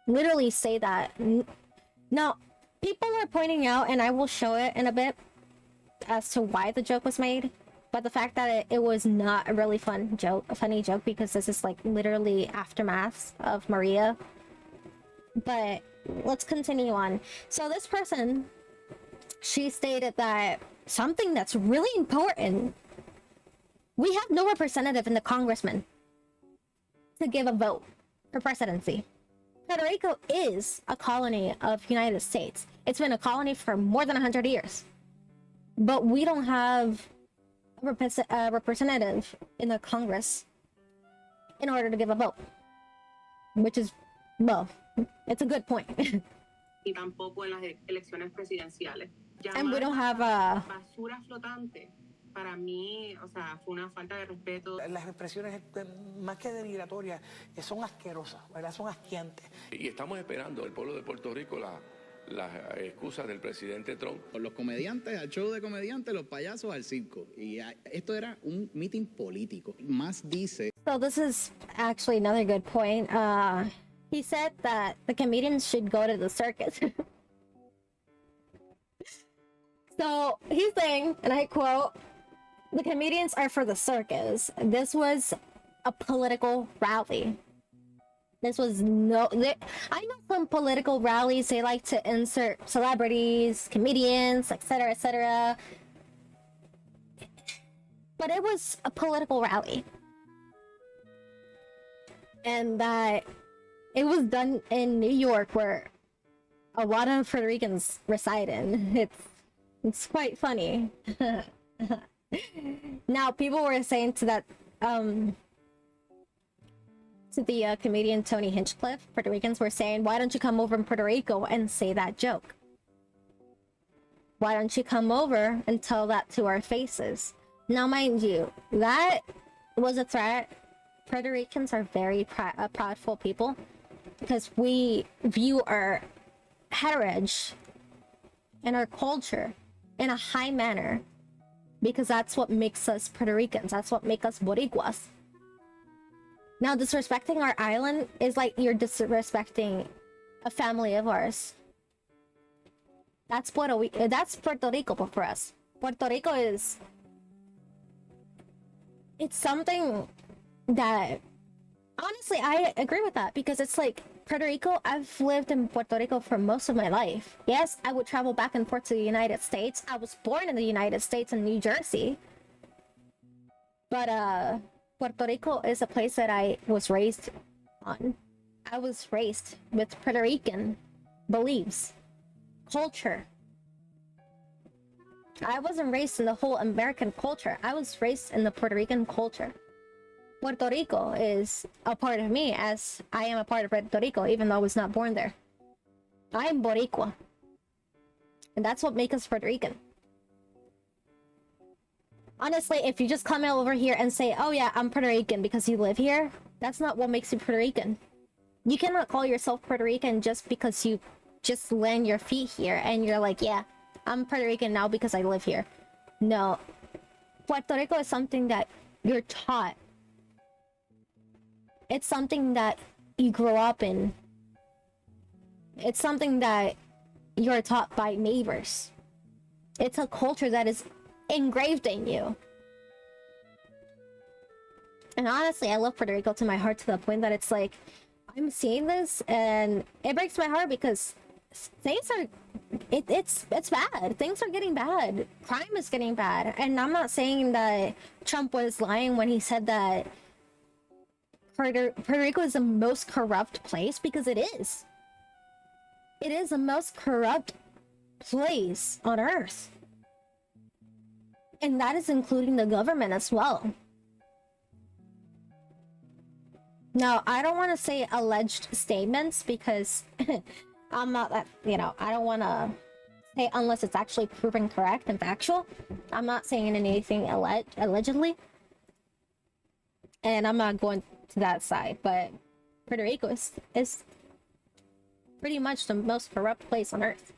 literally say that. Now, people were pointing out, and I will show it in a bit, as to why the joke was made, but the fact that it was not a really funny joke, because this is like literally aftermath of Maria. But let's continue on. So this person, she stated that something that's really important, we have no representative in the congressman to give a vote for presidency. Puerto Rico is a colony of the United States. It's been a colony for more than 100 years. But we don't have a representative in the Congress in order to give a vote. Which is, well, it's a good point. Y tampoco en las elecciones presidenciales. And we don't have a... basura flotante para mí, o sea, fue una falta de respeto. Las expresiones, más que denigratorias, son asquerosas, ¿verdad? Son asquiantes. Y estamos esperando el pueblo de Puerto Rico las excusas del presidente Trump. Los comediantes al show de comediantes, los payasos al circo. Y esto era un meeting político. Más dice... So this is actually another good point. He said that the comedians should go to the circus. So he's saying, and I quote, the comedians are for the circus. This was a political rally. This was I know some political rallies, they like to insert celebrities, comedians, etc., etc. But it was a political rally. And that it was done in New York, where a lot of Puerto Ricans reside in. It's quite funny. Now, people were saying to that, to the comedian Tony Hichcliffe, Puerto Ricans were saying, why don't you come over in Puerto Rico and say that joke? Why don't you come over and tell that to our faces? Now, mind you, that was a threat. Puerto Ricans are very proudful people because we view our heritage and our culture in a high manner, because that's what makes us Puerto Ricans. That's what makes us Boricuas. Now, disrespecting our island is like you're disrespecting a family of ours. That's Puerto Rico for us. Puerto Rico is... It's something that... Honestly, I agree with that, because it's like Puerto Rico, I've lived in Puerto Rico for most of my life. Yes, I would travel back and forth to the United States. I was born in the United States in New Jersey. But Puerto Rico is a place that I was raised on. I was raised with Puerto Rican beliefs, culture. I wasn't raised in the whole American culture. I was raised in the Puerto Rican culture. Puerto Rico is a part of me, as I am a part of Puerto Rico, even though I was not born there. I am Boricua. And that's what makes us Puerto Rican. Honestly, if you just come over here and say, oh yeah, I'm Puerto Rican because you live here, that's not what makes you Puerto Rican. You cannot call yourself Puerto Rican just because you just land your feet here and you're like, yeah, I'm Puerto Rican now because I live here. No. Puerto Rico is something that you're taught. It's something that you grow up in. It's something that you're taught by neighbors. It's a culture that is engraved in you. And honestly, I love Puerto Rico to my heart, to the point that it's like, I'm seeing this and it breaks my heart, because things are, it's bad. Things are getting bad. Crime is getting bad. And I'm not saying that Trump was lying when he said that Puerto Rico is the most corrupt place, because it is. It is the most corrupt place on earth. And that is including the government as well. Now, I don't want to say alleged statements, because I'm not that, I don't want to say unless it's actually proven correct and factual. I'm not saying anything allegedly. And I'm not going to that side, but Puerto Rico is pretty much the most corrupt place on earth.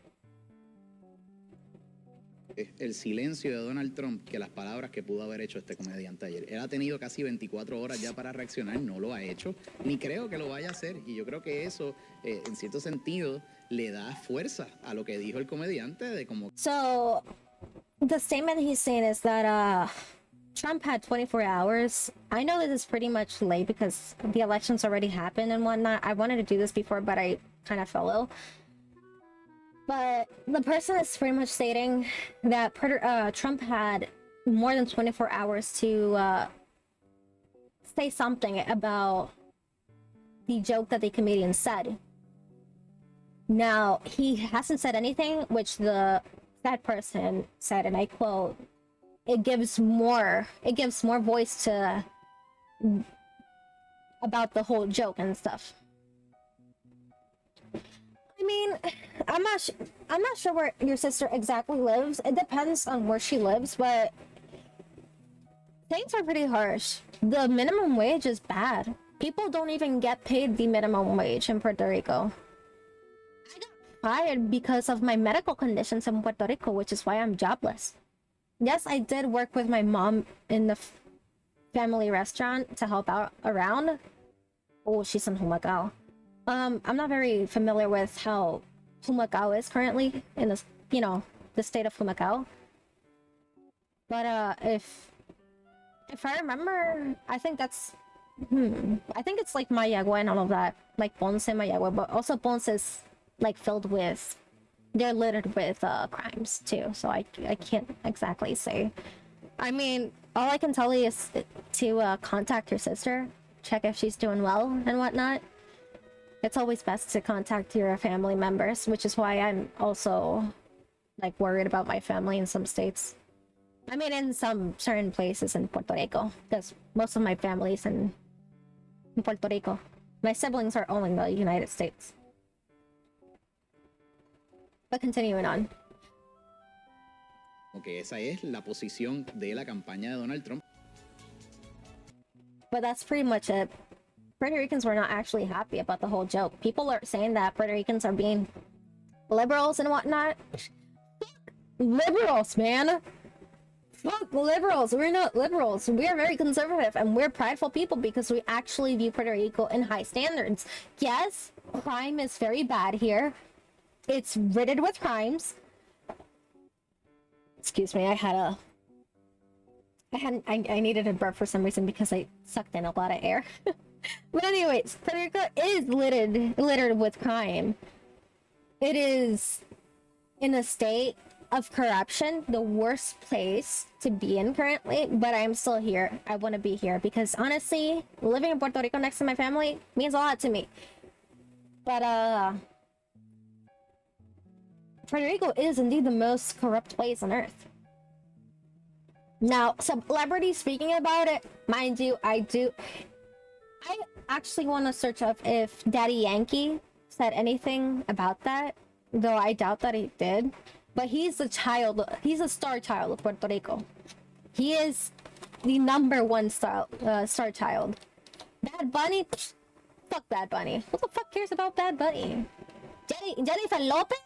El silencio de Donald Trump que las palabras que pudo haber hecho este comediante ayer. Él ha tenido casi 24 horas ya para reaccionar, no lo ha hecho, ni creo que lo vaya a hacer, y yo creo que eso, en cierto sentido, le da fuerza a lo que dijo el comediante de como... So, the statement he's saying is that Trump had 24 hours. I know this is pretty much late because the elections already happened and whatnot. I wanted to do this before, but I kind of fell ill. But the person is pretty much stating that Trump had more than 24 hours to say something about the joke that the comedian said. Now, he hasn't said anything, which the that person said, and I quote, it gives more voice to about the whole joke and stuff. I mean, I'm not sure where your sister exactly lives. It depends on where she lives, but Things are pretty harsh. The minimum wage is bad. People don't even get paid the minimum wage in Puerto Rico. I got fired because of my medical conditions in Puerto Rico, which is why I'm jobless. Yes, I did work with my mom in the family restaurant to help out around. Oh, she's in Humacao. I'm not very familiar with how Humacao is currently in the, the state of Humacao. But if I remember, I think that's I think it's like Mayagua and all of that, like Ponce, Mayagua, but also Ponce is like filled with, they're littered with crimes too, so I can't exactly say. I mean, all I can tell you is to contact your sister, check if she's doing well and whatnot. It's always best to contact your family members, which is why I'm also like worried about my family in some states. I mean, in some certain places in Puerto Rico, because most of my family's in Puerto Rico. My siblings are all in the United States. But continuing on. Ok, esa es la posición de la campaña de Donald Trump. But that's pretty much it. Puerto Ricans were not actually happy about the whole joke. People are saying that Puerto Ricans are being liberals and whatnot. Liberals, man! Fuck liberals! We're not liberals. We are very conservative and we're prideful people because we actually view Puerto Rico in high standards. Yes, crime is very bad here. It's riddled with crimes. Excuse me, I needed a burp for some reason because I sucked in a lot of air. But anyways, Puerto Rico is littered with crime. It is in a state of corruption, the worst place to be in currently, but I'm still here. I want to be here because honestly, living in Puerto Rico next to my family means a lot to me. But Puerto Rico is indeed the most corrupt place on earth. Now, celebrities speaking about it, mind you, I actually want to search up if Daddy Yankee said anything about that, though I doubt that he did. But he's a star child of Puerto Rico. He is the #1 star child. Bad Bunny? Fuck Bad Bunny. Who the fuck cares about Bad Bunny? Jennifer Lopez?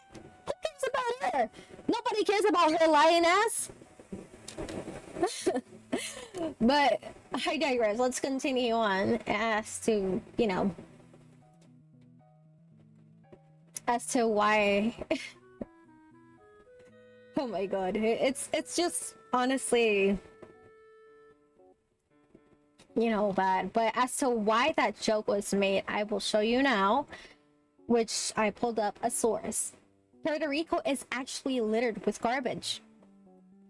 Who cares about her? Nobody cares about her lying ass. But I digress. Let's continue on as to, as to why... Oh my god, it's just honestly, bad. But as to why that joke was made, I will show you now, which I pulled up a source. Puerto Rico is actually littered with garbage.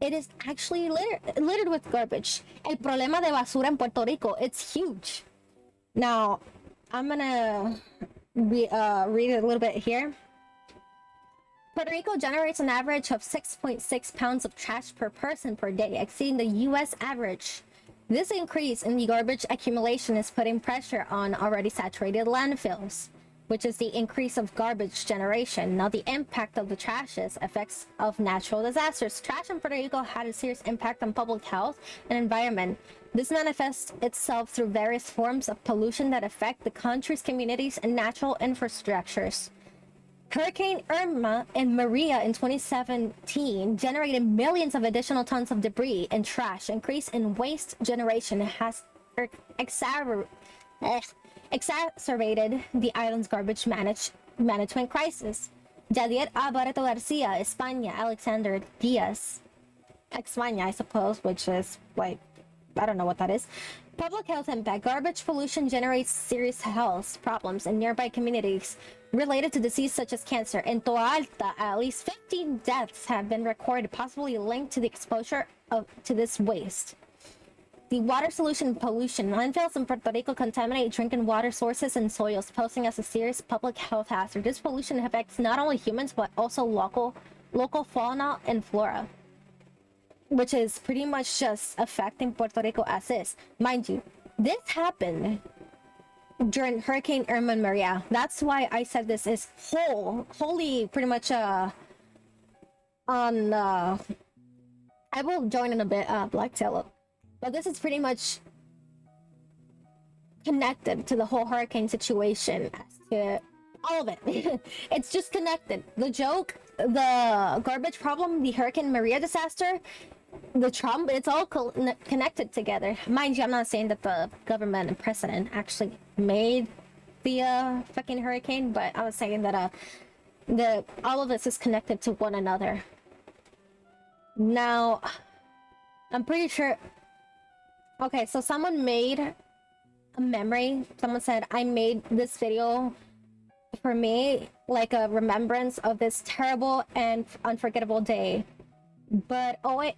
It is actually littered with garbage. El problema de basura en Puerto Rico, it's huge. Now, I'm gonna read a little bit here. Puerto Rico generates an average of 6.6 pounds of trash per person per day, exceeding the U.S. average. This increase in the garbage accumulation is putting pressure on already saturated landfills, which is the increase of garbage generation. Now, the impact of the trashes, effects of natural disasters. Trash in Puerto Rico had a serious impact on public health and environment. This manifests itself through various forms of pollution that affect the country's communities and natural infrastructures. Hurricane Irma and Maria in 2017 generated millions of additional tons of debris and trash. Increase in waste generation has exacerbated the island's garbage management crisis. Javier Alberto Garcia, España, Alexander Diaz, España, I suppose, which is like, I don't know what that is. Public health impact. Garbage pollution generates serious health problems in nearby communities related to disease such as cancer. In Toa Alta, at least 15 deaths have been recorded, possibly linked to the exposure to this waste. The water solution pollution. Landfills in Puerto Rico contaminate drinking water sources and soils, posing as a serious public health hazard. This pollution affects not only humans, but also local fauna and flora, which is pretty much just affecting Puerto Rico as is. Mind you, this happened during Hurricane Irma and Maria. That's why I said this is wholly pretty much I will join in a bit, Blacktail. But this is pretty much connected to the whole hurricane situation, as to all of it. It's just connected. The joke, the garbage problem, the Hurricane Maria disaster, the Trump, it's all connected together. Mind you, I'm not saying that the government and president actually made the fucking hurricane, but I was saying that all of this is connected to one another. Now, I'm pretty sure. Okay, so someone made a memory. Someone said, I made this video for me, like a remembrance of this terrible and unforgettable day. But, oh wait,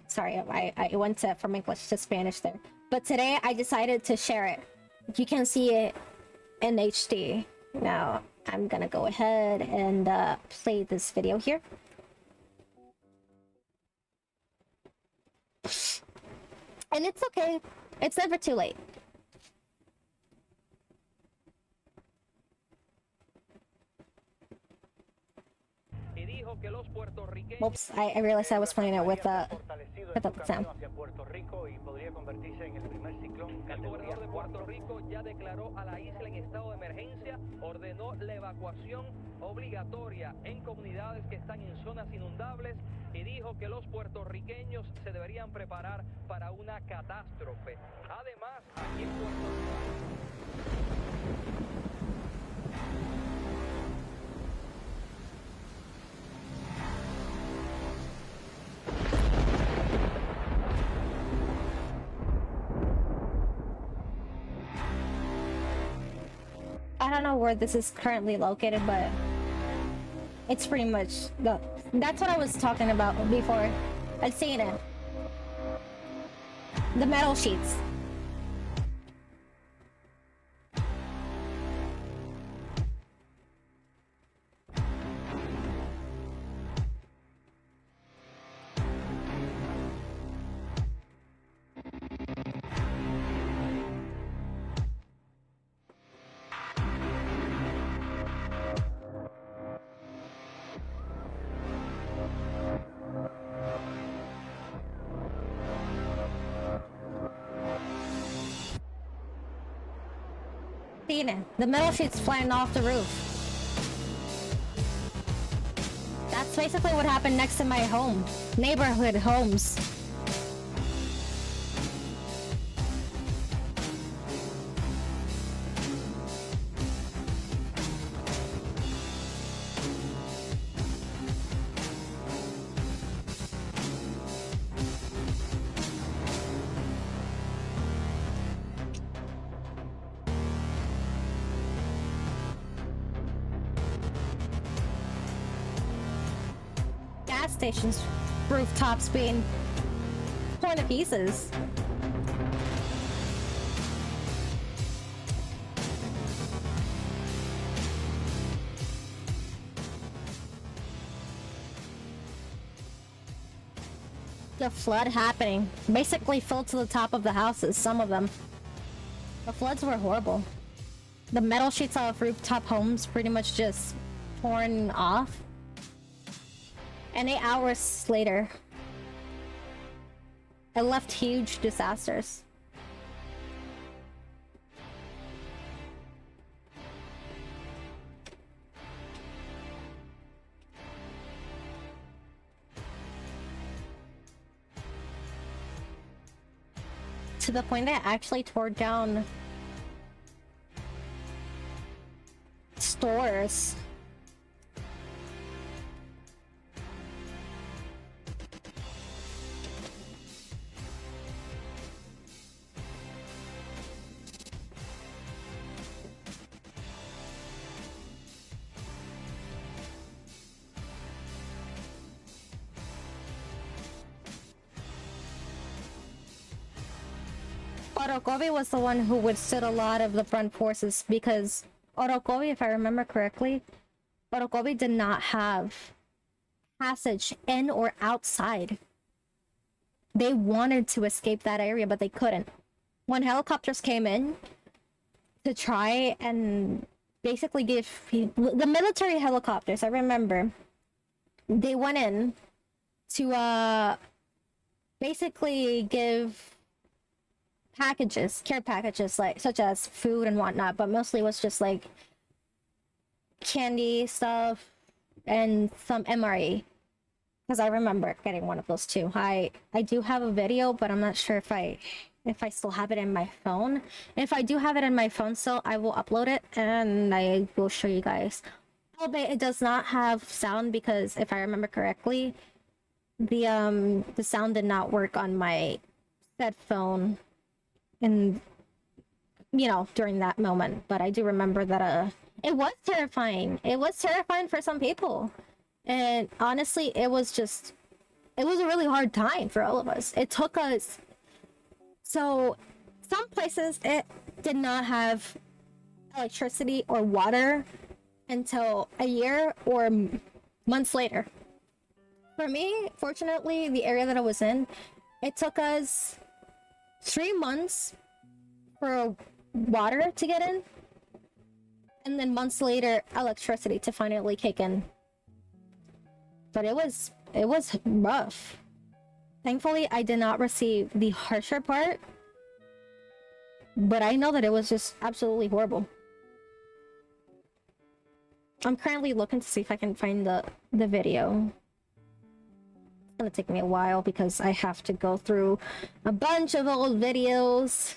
sorry, I went from English to Spanish there. But today I decided to share it. You can see it in HD. Now, I'm gonna go ahead and play this video here. And it's okay. It's never too late. Oops, I realized I was playing it with the sound. El gobernador de Puerto Rico ya declaró a la isla en estado de emergencia, ordenó la evacuación obligatoria en comunidades que están en zonas inundables y dijo que los puertorriqueños se deberían preparar para una catástrofe. Además, aquí en Puerto I don't know where this is currently located, but it's pretty much that's what I was talking about before. I've seen it. The metal sheets. The metal sheets flying off the roof. That's basically what happened next to my home. Neighborhood homes. Stations rooftops being torn to pieces. The flood happening basically filled to the top of the houses, some of them. The floods were horrible. The metal sheets off rooftop homes pretty much just torn off. And 8 hours later, it left huge disasters. To the point that it actually tore down stores. Orocovi was the one who withstood a lot of the front forces because Orocovi, if I remember correctly, Orocovi did not have passage in or outside. They wanted to escape that area, but they couldn't. When helicopters came in to try and basically give the military helicopters, I remember, they went in to basically give packages, care packages, like such as food and whatnot, but mostly it was just like candy stuff and some MRE. Because I remember getting one of those too. I do have a video, but I'm not sure if I still have it in my phone. If I do have it in my phone still, I will upload it and I will show you guys. Albeit it does not have sound because if I remember correctly, the sound did not work on my said phone and during that moment. But I do remember that it was terrifying. It was terrifying for some people. And honestly, it was a really hard time for all of us. It took us, so some places it did not have electricity or water until a year or months later. For me, fortunately, the area that I was in, it took us 3 months for water to get in, and then months later, electricity to finally kick in. But it was rough. Thankfully, I did not receive the harsher part, but I know that it was just absolutely horrible. I'm currently looking to see if I can find the video. It's gonna take me a while because I have to go through a bunch of old videos.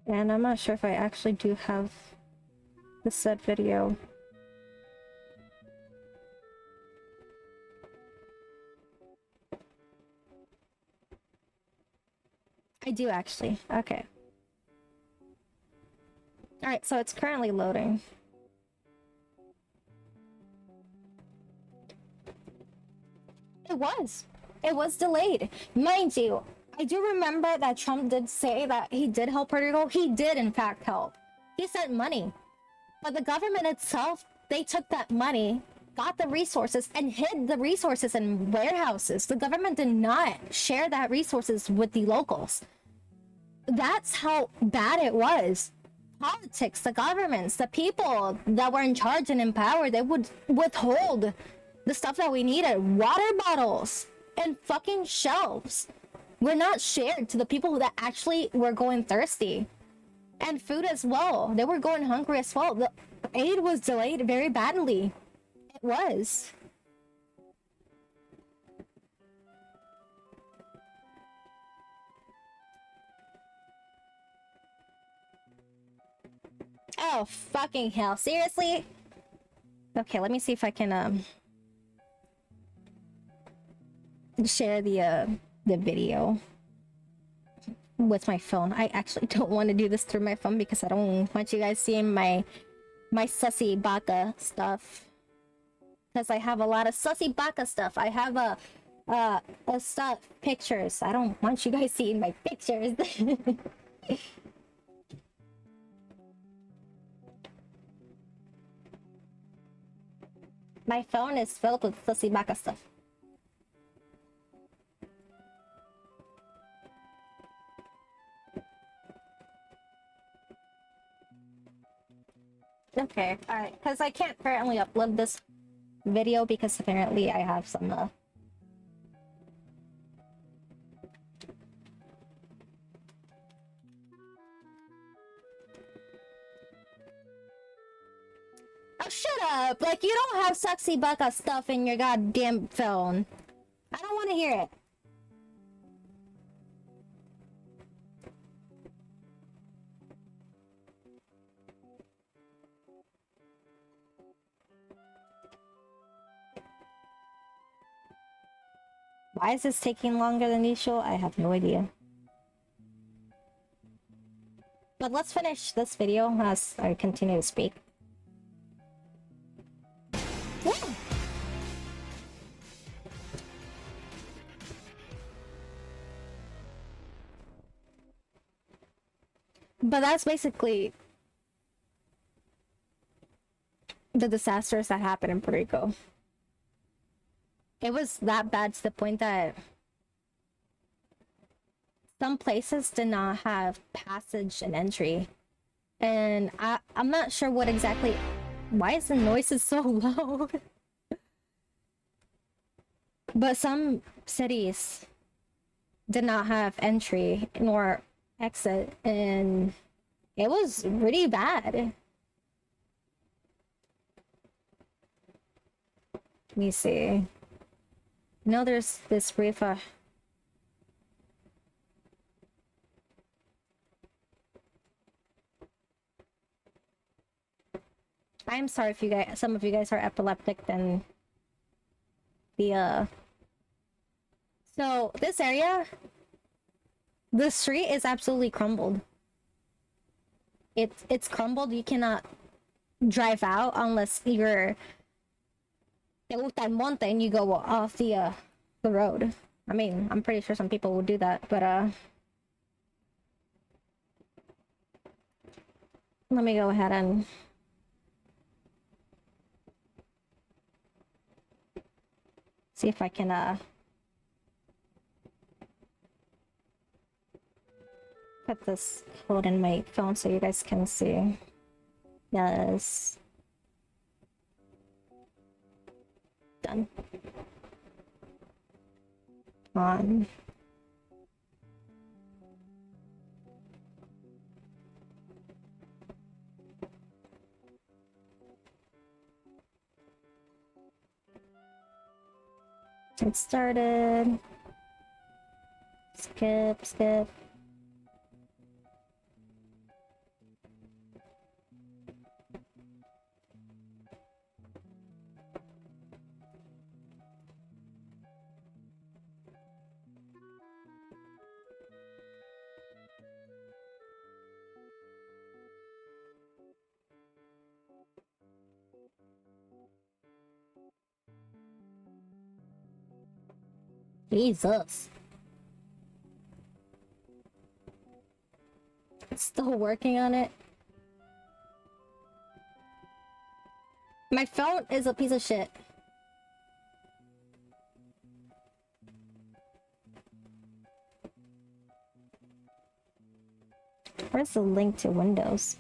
And I'm not sure if I actually do have the said video. I do actually. Okay. Alright, so it's currently loading. It was delayed. Mind you, I do remember that Trump did say that he did help Puerto Rico. He did, in fact, help. He sent money. But the government itself, they took that money, got the resources, and hid the resources in warehouses. The government did not share that resources with the locals. That's how bad it was. Politics, the governments, the people that were in charge and in power, they would withhold the stuff that we needed. Water bottles and fucking shelves were not shared to the people that actually were going thirsty. And food as well. They were going hungry as well. The aid was delayed very badly. It was. Oh, fucking hell. Seriously? Okay, let me see if I can, share the video with my phone. I actually don't want to do this through my phone because I don't want you guys seeing my sussy baka stuff. Because I have a lot of sussy baka stuff. I have a stuff pictures. I don't want you guys seeing my pictures. My phone is filled with sussy baka stuff. Okay, alright, because I can't currently upload this video because apparently I have some, Oh, shut up! Like, you don't have sexy baka stuff in your goddamn phone. I don't want to hear it. Why is this taking longer than usual? I have no idea. But let's finish this video as I continue to speak. Woo! But that's basically the disasters that happened in Puerto Rico. It was that bad to the point that some places did not have passage and entry. And I'm not sure what exactly... Why is the noises so loud? But some cities did not have entry nor exit, and it was really bad. Let me see. No, there's this rifa. I'm sorry if you guys, some of you guys are epileptic, then the so this area, the street is absolutely crumbled. It's crumbled. You cannot drive out unless you're te gusta el monte and you go off the road. I mean, I'm pretty sure some people will do that, but let me go ahead and see if I can put this code in my phone so you guys can see. Yes. Done. On. It started. Skip. Jesus. Still working on it. My phone is a piece of shit. Where's the link to Windows?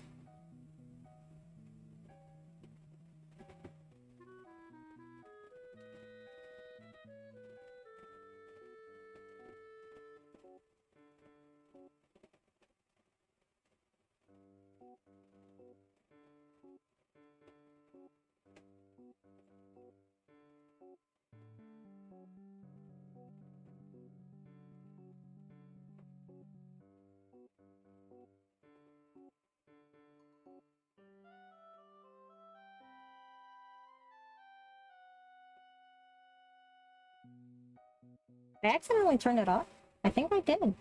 I accidentally turned it off. I think I did.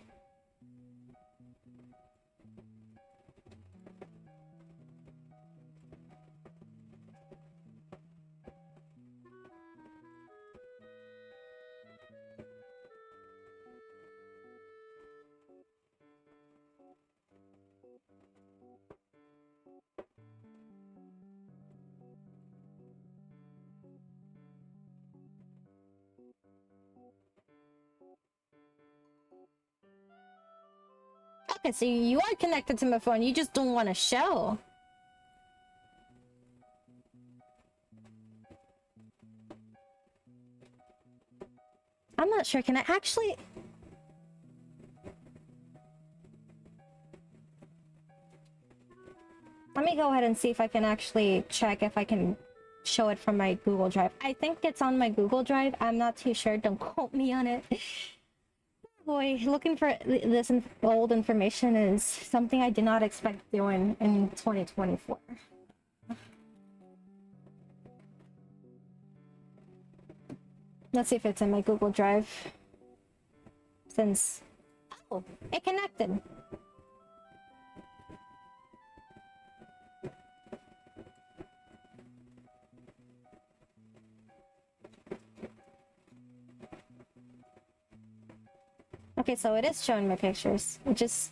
Okay, so you are connected to my phone, you just don't want to show. I'm not sure, can I actually... Let me go ahead and see if I can actually check if I can show it from my Google Drive. I think it's on my Google Drive, I'm not too sure, don't quote me on it. Boy, looking for this old information is something I did not expect doing in 2024. Let's see if it's in my Google Drive. Since... Oh, it connected. Okay, so it is showing my pictures. It's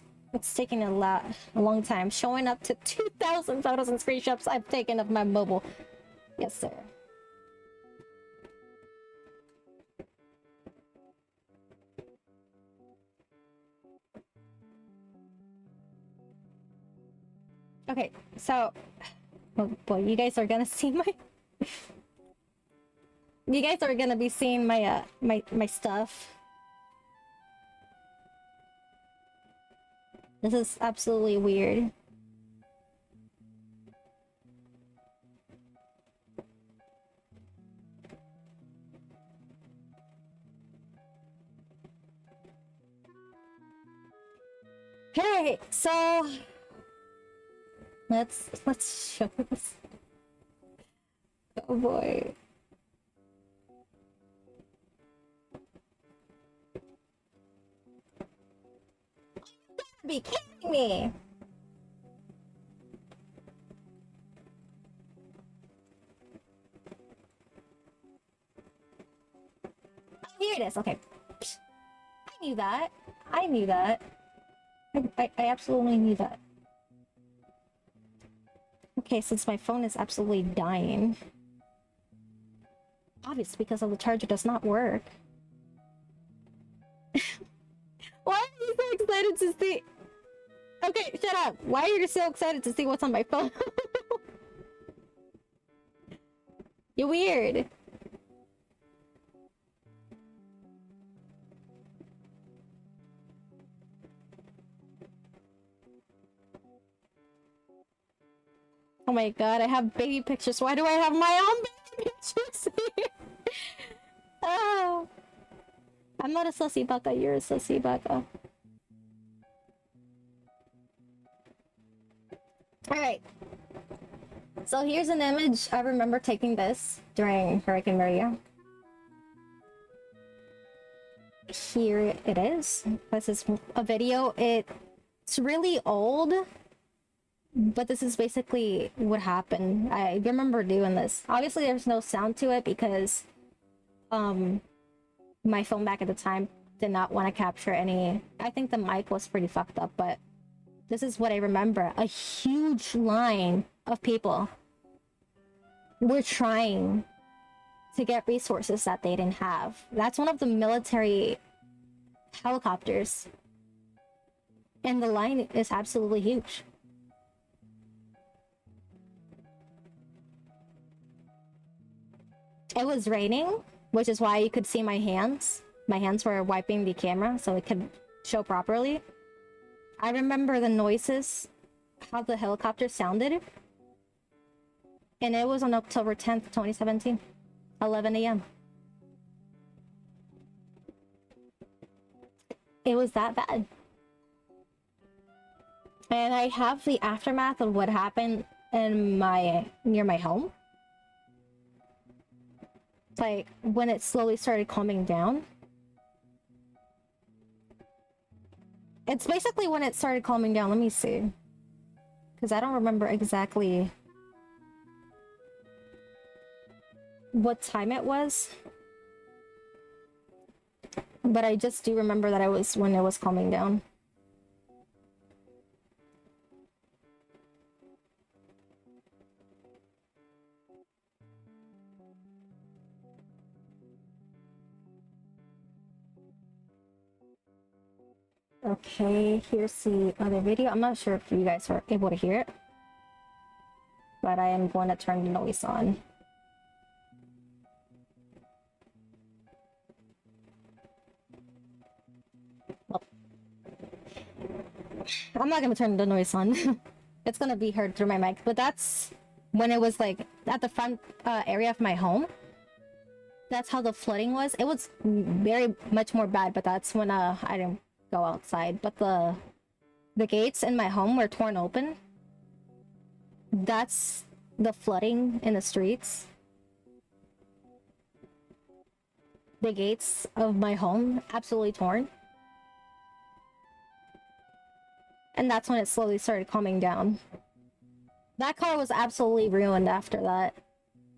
taking a long time. Showing up to 2,000 photos and screenshots I've taken of my mobile. Yes, sir. Okay, so oh boy, you guys are gonna see my you guys are gonna be seeing my my stuff. This is absolutely weird. Okay, so let's show this. Oh boy. Be kidding me. Oh, here it is. Okay. I knew that. I knew that. I absolutely knew that. Okay, since my phone is absolutely dying. Obviously, because of the charger does not work. Why are you so excited to see? Okay, shut up. Why are you so excited to see what's on my phone? You're weird. Oh my god, I have baby pictures. Why do I have my own baby pictures here? Oh. I'm not a sussy baka, you're a sussy baka. Alright. So here's an image. I remember taking this during Hurricane Maria. Here it is. This is a video. It's really old, but this is basically what happened. I remember doing this. Obviously, there's no sound to it because my phone back at the time did not want to capture any. I think the mic was pretty fucked up, but this is what I remember. A huge line of people were trying to get resources that they didn't have. That's one of the military helicopters. And the line is absolutely huge. It was raining, which is why you could see my hands. My hands were wiping the camera so it could show properly. I remember the noises, how the helicopter sounded. And it was on October 10th, 2017, 11 a.m. It was that bad. And I have the aftermath of what happened in near my home. Like when it slowly started calming down. It's basically when it started calming down. Let me see. Because I don't remember exactly what time it was. But I just do remember that I was when it was calming down. Okay, here's the other video. I'm not sure if you guys are able to hear it, but I am going to turn the noise on. Well, I'm not going to turn the noise on. It's going to be heard through my mic, but that's when it was like at the front area of my home. That's how the flooding was. It was very much more bad, but that's when I didn't go outside. But the gates in my home were torn open. That's the flooding in the streets. The gates of my home absolutely torn. And that's when it slowly started calming down. That car was absolutely ruined after that.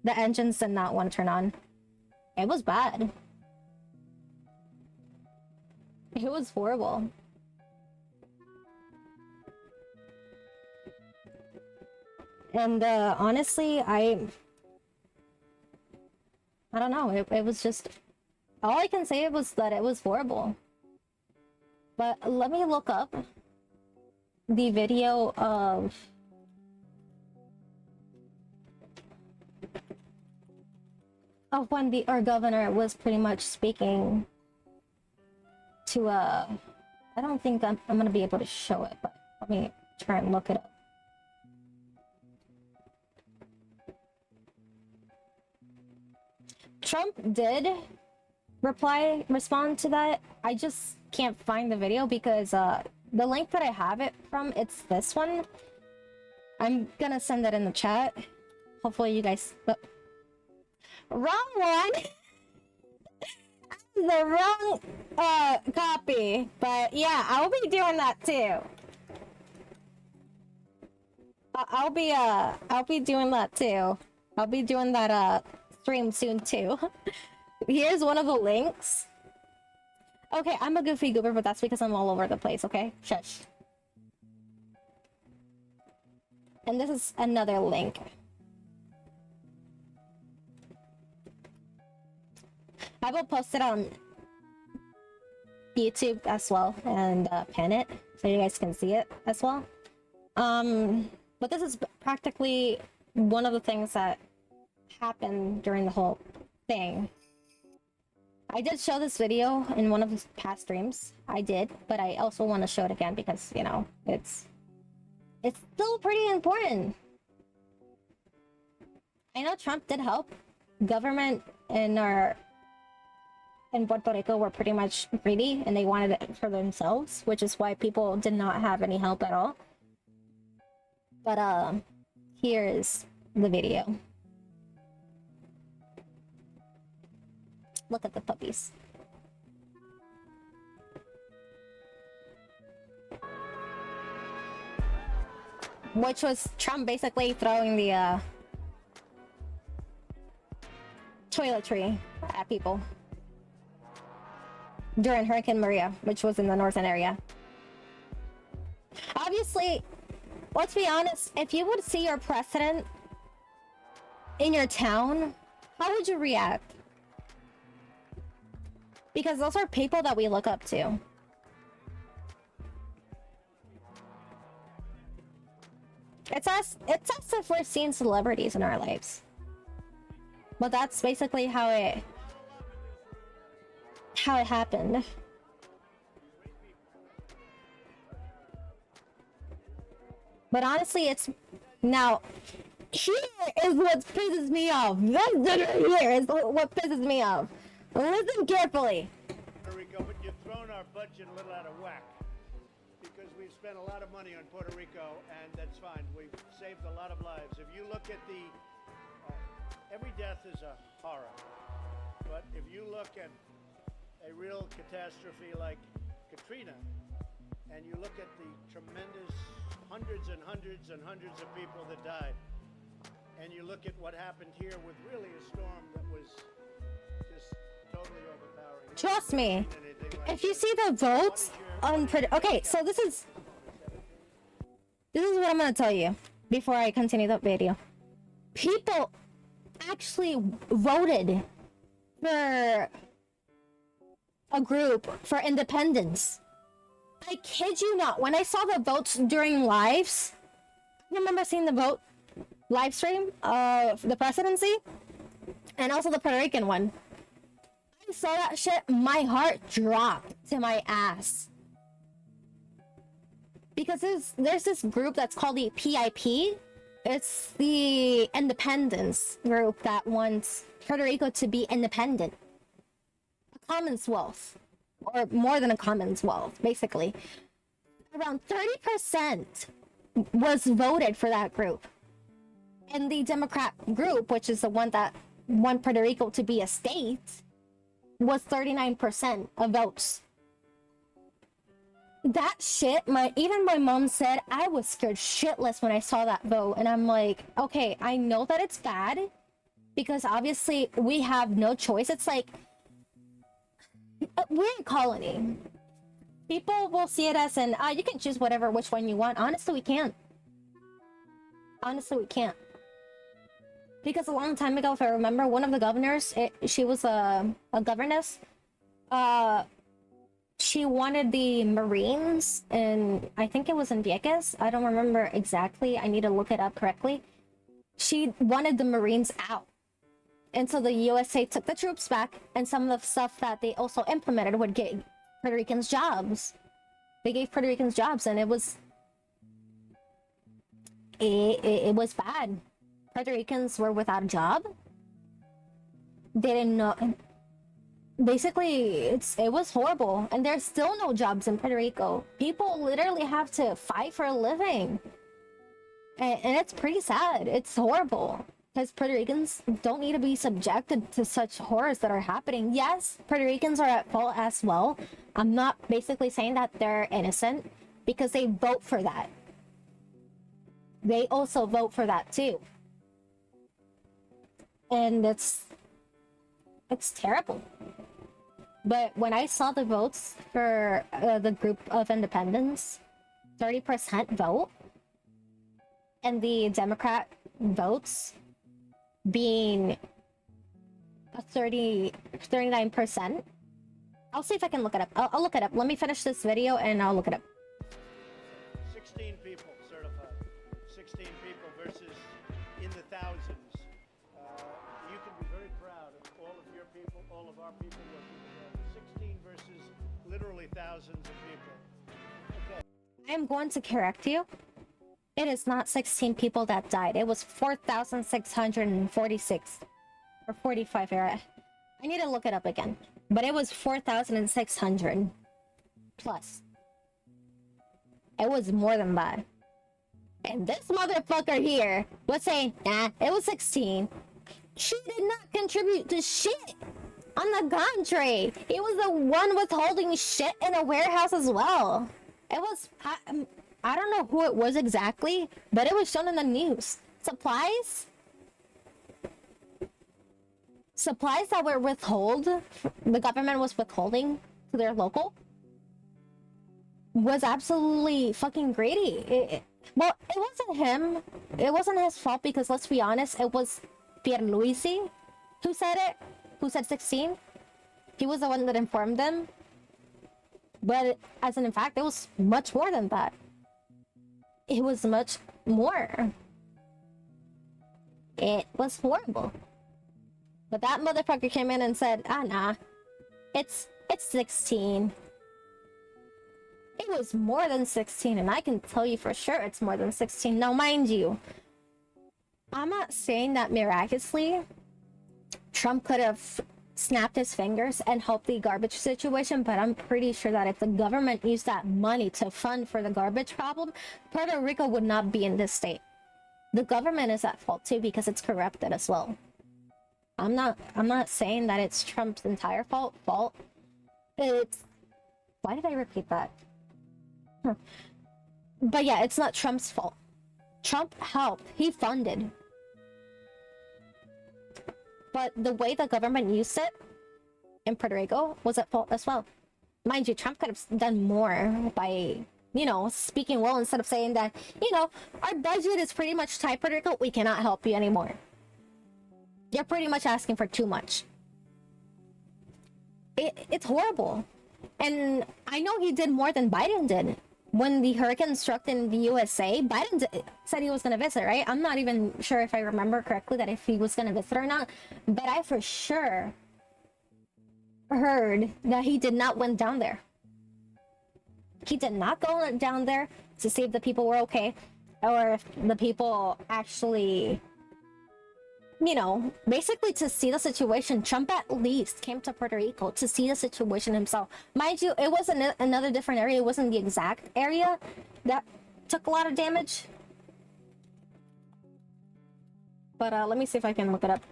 The engines did not want to turn on. It was bad. It was horrible. And honestly, I don't know. It was just... All I can say was that it was horrible. But let me look up the video of of when our governor was pretty much speaking to I don't think I'm gonna be able to show it, but let me try and look it up. Trump did respond to that. I just can't find the video because the link that I have it from, it's this one. I'm gonna send it in the chat. Hopefully you guys... wrong one! The wrong copy. But yeah, I'll be doing that too. I'll be doing that too. I'll be doing that stream soon too. Here's one of the links. Okay, I'm a goofy goober, but that's because I'm all over the place, okay? Shush. And this is another link. I will post it on YouTube as well and pin it so you guys can see it as well. But this is practically one of the things that happened during the whole thing. I did show this video in one of the past streams. I did, but I also want to show it again because, you know, it's still pretty important. I know Trump did help. Government in Puerto Rico were pretty much greedy and they wanted it for themselves, which is why people did not have any help at all. But here is the video. Look at the puppies. Which was Trump basically throwing the toiletry at people during Hurricane Maria, which was in the northern area. Obviously, let's be honest, if you would see your president in your town, how would you react? Because those are people that we look up to. It's us if we're seeing celebrities in our lives. But that's basically how it happened. But honestly, it's now here is what pisses me off. Here is what pisses me off. Listen carefully. Puerto Rico, but you've thrown our budget a little out of whack because we've spent a lot of money on Puerto Rico, and that's fine. We've saved a lot of lives. If you look at the every death is a horror, but if you look at a real catastrophe like Katrina, and you look at the tremendous hundreds and hundreds and hundreds of people that died, and you look at what happened here with really a storm that was just totally overpowering. Trust me, if you see the votes on okay, so this is what I'm gonna tell you before I continue the video. People actually voted for a group for independence. I kid you not. When I saw the votes during lives, I remember seeing the vote live stream of the presidency and also the Puerto Rican one. I saw that shit, my heart dropped to my ass. Because there's this group that's called the PIP. It's the independence group that wants Puerto Rico to be independent. A commonwealth. Or more than a commonwealth, basically. Around 30% was voted for that group. And the Democrat group, which is the one that want Puerto Rico to be a state, was 39% of votes. That shit, even my mom said I was scared shitless when I saw that vote. And I'm like, okay, I know that it's bad. Because obviously we have no choice. It's like, we're a colony. People will see it as an, you can choose which one you want. Honestly, we can't. Honestly, we can't. Because a long time ago, if I remember, one of the governors, she was a governess. She wanted the Marines, and I think it was in Vieques. I don't remember exactly. I need to look it up correctly. She wanted the Marines out. And so the USA took the troops back, and some of the stuff that they also implemented would get Puerto Ricans jobs. They gave Puerto Ricans jobs, and it was bad. Puerto Ricans were without a job. They didn't know. Basically, it was horrible, and there's still no jobs in Puerto Rico. People literally have to fight for a living, and it's pretty sad. It's horrible. Because Puerto Ricans don't need to be subjected to such horrors that are happening. Yes, Puerto Ricans are at fault as well. I'm not basically saying that they're innocent because they vote for that. They also vote for that too. And it's terrible. But when I saw the votes for the group of independents, 30% vote, and the Democrat votes being a 39%. I'll see if I can look it up. I'll look it up. Let me finish this video and I'll look it up. 16 people certified. 16 people versus in the thousands. You can be very proud of all of your people, all of our people working together. 16 versus literally thousands of people. Okay. I am going to correct you. It is not 16 people that died. It was 4,646 or 45 era. I need to look it up again. But it was 4,600 plus. It was more than that. And this motherfucker here was saying, nah, it was 16. She did not contribute to shit. On the contrary, he was the one withholding shit in a warehouse as well. It was... I don't know who it was exactly, but it was shown in the news. Supplies that were the government was withholding to their local, was absolutely fucking greedy. Well, it wasn't him. It wasn't his fault because, let's be honest, it was Pierluisi who said it, who said 16. He was the one that informed them. But as in fact, it was much more than that. It was much more. It was horrible. But that motherfucker came in and said, nah, it's 16. It was more than 16, and I can tell you for sure it's more than 16. Now, mind you, I'm not saying that miraculously Trump could have snapped his fingers and helped the garbage situation, but I'm pretty sure that if the government used that money to fund for the garbage problem, Puerto Rico would not be in this state. The government is at fault too because it's corrupted as well. I'm not saying that it's Trump's entire fault. It's... Why did I repeat that? But yeah, it's not Trump's fault. Trump helped. He funded. But the way the government used it in Puerto Rico was at fault as well. Mind you, Trump could have done more by, speaking well instead of saying that, our budget is pretty much tight, Puerto Rico, we cannot help you anymore. You're pretty much asking for too much. It's horrible. And I know he did more than Biden did. When the hurricane struck in the USA, Biden said he was going to visit, right? I'm not even sure if I remember correctly that if he was going to visit or not. But I for sure heard that he did not went down there. He did not go down there to see if the people were okay. Or if the people actually... basically to see the situation. Trump at least came to Puerto Rico to see the situation himself. Mind you, it wasn't another different area. It wasn't the exact area that took a lot of damage. But let me see if I can look it up.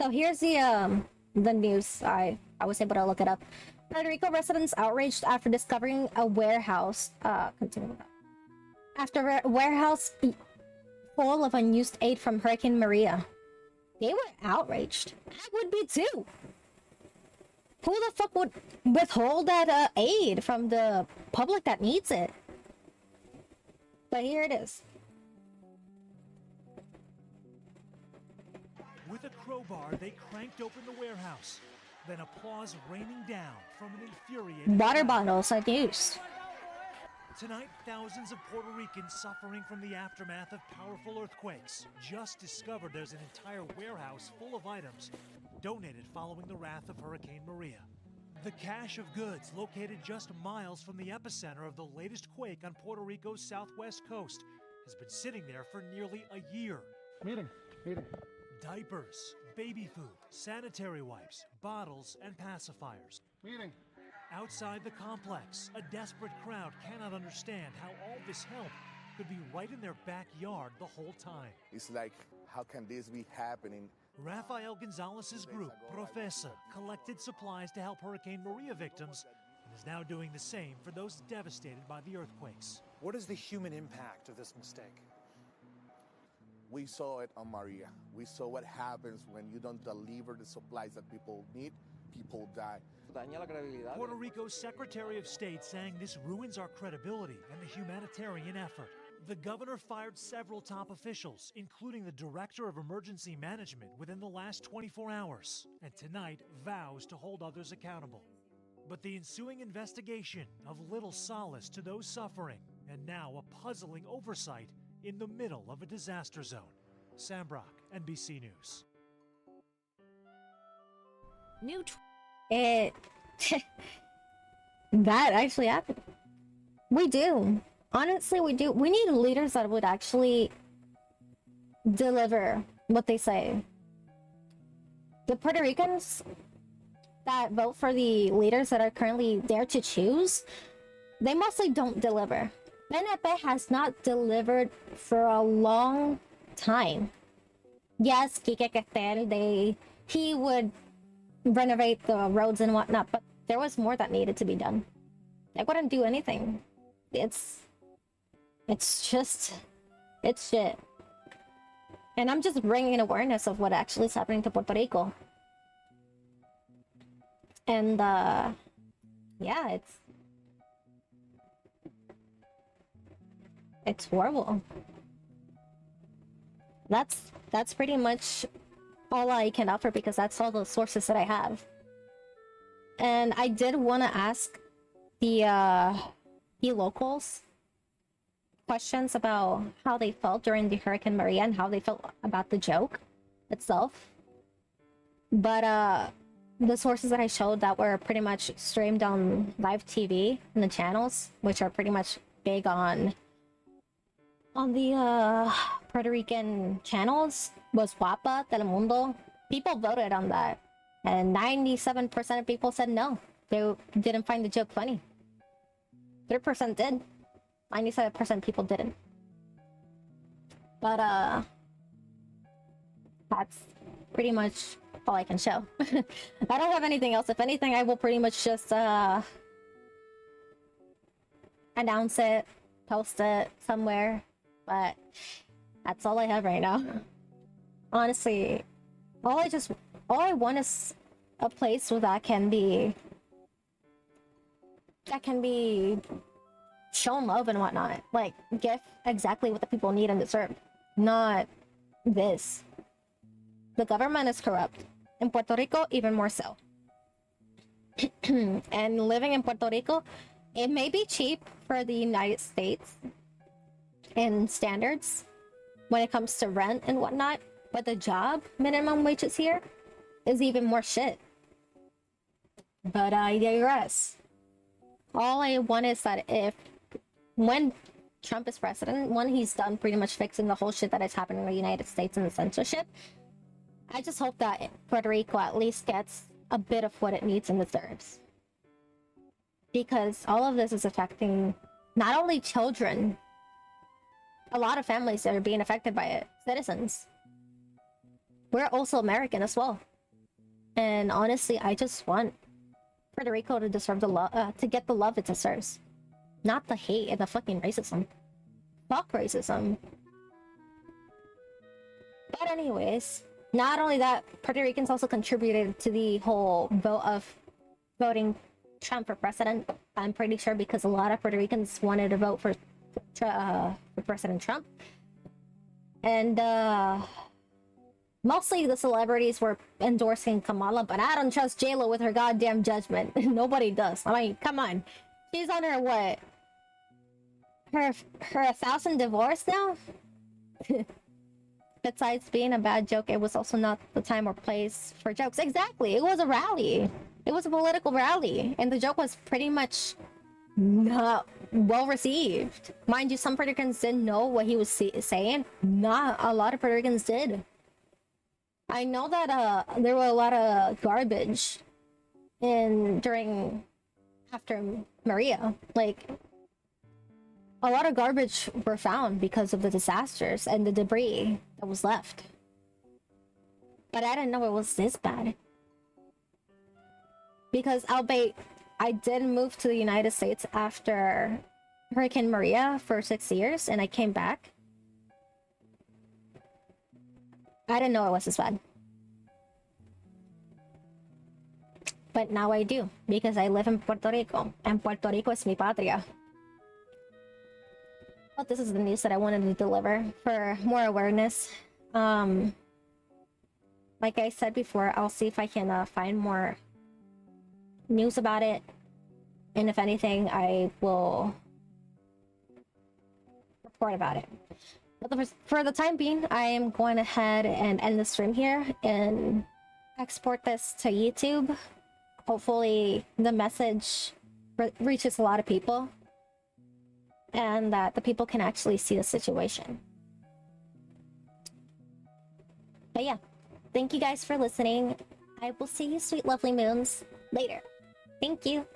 So here's the news. I was able to look it up. Puerto Rico residents outraged after discovering a warehouse. Continue. After a warehouse full of unused aid from Hurricane Maria. They were outraged. I would be too. Who the fuck would withhold that aid from the public that needs it? But here it is. With a crowbar, they cranked open the warehouse. Then applause raining down from an infuriated Water crowd. bottles like used. Tonight, thousands of Puerto Ricans suffering from the aftermath of powerful earthquakes just discovered there's an entire warehouse full of items donated following the wrath of Hurricane Maria. The cache of goods located just miles from the epicenter of the latest quake on Puerto Rico's southwest coast has been sitting there for nearly a year. Miren. Diapers, baby food, sanitary wipes, bottles, and pacifiers. Miren. Outside the complex, a desperate crowd cannot understand how all this help could be right in their backyard the whole time. It's like, how can this be happening? Rafael Gonzalez's group, Profesa, collected supplies to help Hurricane Maria victims and is now doing the same for those devastated by the earthquakes. What is the human impact of this mistake? We saw it on Maria. We saw what happens when you don't deliver the supplies that people need, people die. Puerto Rico's Secretary of State saying this ruins our credibility and the humanitarian effort. The governor fired several top officials, including the director of emergency management, within the last 24 hours, and tonight vows to hold others accountable. But the ensuing investigation of little solace to those suffering, and now a puzzling oversight in the middle of a disaster zone. Sam Brock, NBC News. That actually happened. We do. Honestly, we do. We need leaders that would actually deliver what they say. The Puerto Ricans that vote for the leaders that are currently there to choose, they mostly don't deliver. PNP has not delivered for a long time. Yes, Quique Castel, he would renovate the roads and whatnot, but there was more that needed to be done. They wouldn't do anything. It's shit. And I'm just bringing awareness of what actually is happening to Puerto Rico. And yeah, it's horrible. That's pretty much all I can offer because that's all the sources that I have. And I did want to ask the locals questions about how they felt during the Hurricane Maria and how they felt about the joke itself. But the sources that I showed that were pretty much streamed on live TV and the channels, which are pretty much big on the Puerto Rican channels, was Guapa, Telemundo. People voted on that, and 97% of people said no. They didn't find the joke funny. 3% did. 97% people didn't. But that's pretty much all I can show. I don't have anything else. If anything, I will pretty much just announce it, post it somewhere. But that's all I have right now. Honestly, all I want is a place where that can be shown love and whatnot. Like, give exactly what the people need and deserve. Not this. The government is corrupt. In Puerto Rico, even more so. And living in Puerto Rico, it may be cheap for the United States in standards when it comes to rent and whatnot, but the job minimum wages here is even more shit. But I digress. All I want is that when Trump is president, when he's done pretty much fixing the whole shit that is happening in the United States and the censorship, I just hope that Puerto Rico at least gets a bit of what it needs and deserves. Because all of this is affecting not only children, a lot of families that are being affected by it, citizens. We're also American as well. And honestly, I just want Puerto Rico to deserve the love, to get the love it deserves. Not the hate and the fucking racism. Fuck racism. But anyways, not only that, Puerto Ricans also contributed to the whole vote of voting Trump for president. I'm pretty sure because a lot of Puerto Ricans wanted to vote for President Trump. And Mostly the celebrities were endorsing Kamala, but I don't trust JLo with her goddamn judgment. Nobody does. I mean, come on. She's on her what? Her 1,000th divorce now? Besides being a bad joke, it was also not the time or place for jokes. Exactly. It was a rally. It was a political rally. And the joke was pretty much not well received. Mind you, some Puerto Ricans didn't know what he was saying. Not a lot of Puerto Ricans did. I know that there were a lot of garbage after Maria. Like, a lot of garbage were found because of the disasters and the debris that was left. But I didn't know it was this bad. Because albeit I did move to the United States after Hurricane Maria for 6 years, and I came back. I didn't know it was this bad. But now I do, because I live in Puerto Rico, and Puerto Rico es mi patria. But this is the news that I wanted to deliver for more awareness. Like I said before, I'll see if I can find more news about it. And if anything, I will report about it. But for the time being, I am going ahead and end the stream here and export this to YouTube. Hopefully the message reaches a lot of people and that the people can actually see the situation. But yeah, thank you guys for listening. I will see you, sweet lovely moons, later. Thank you.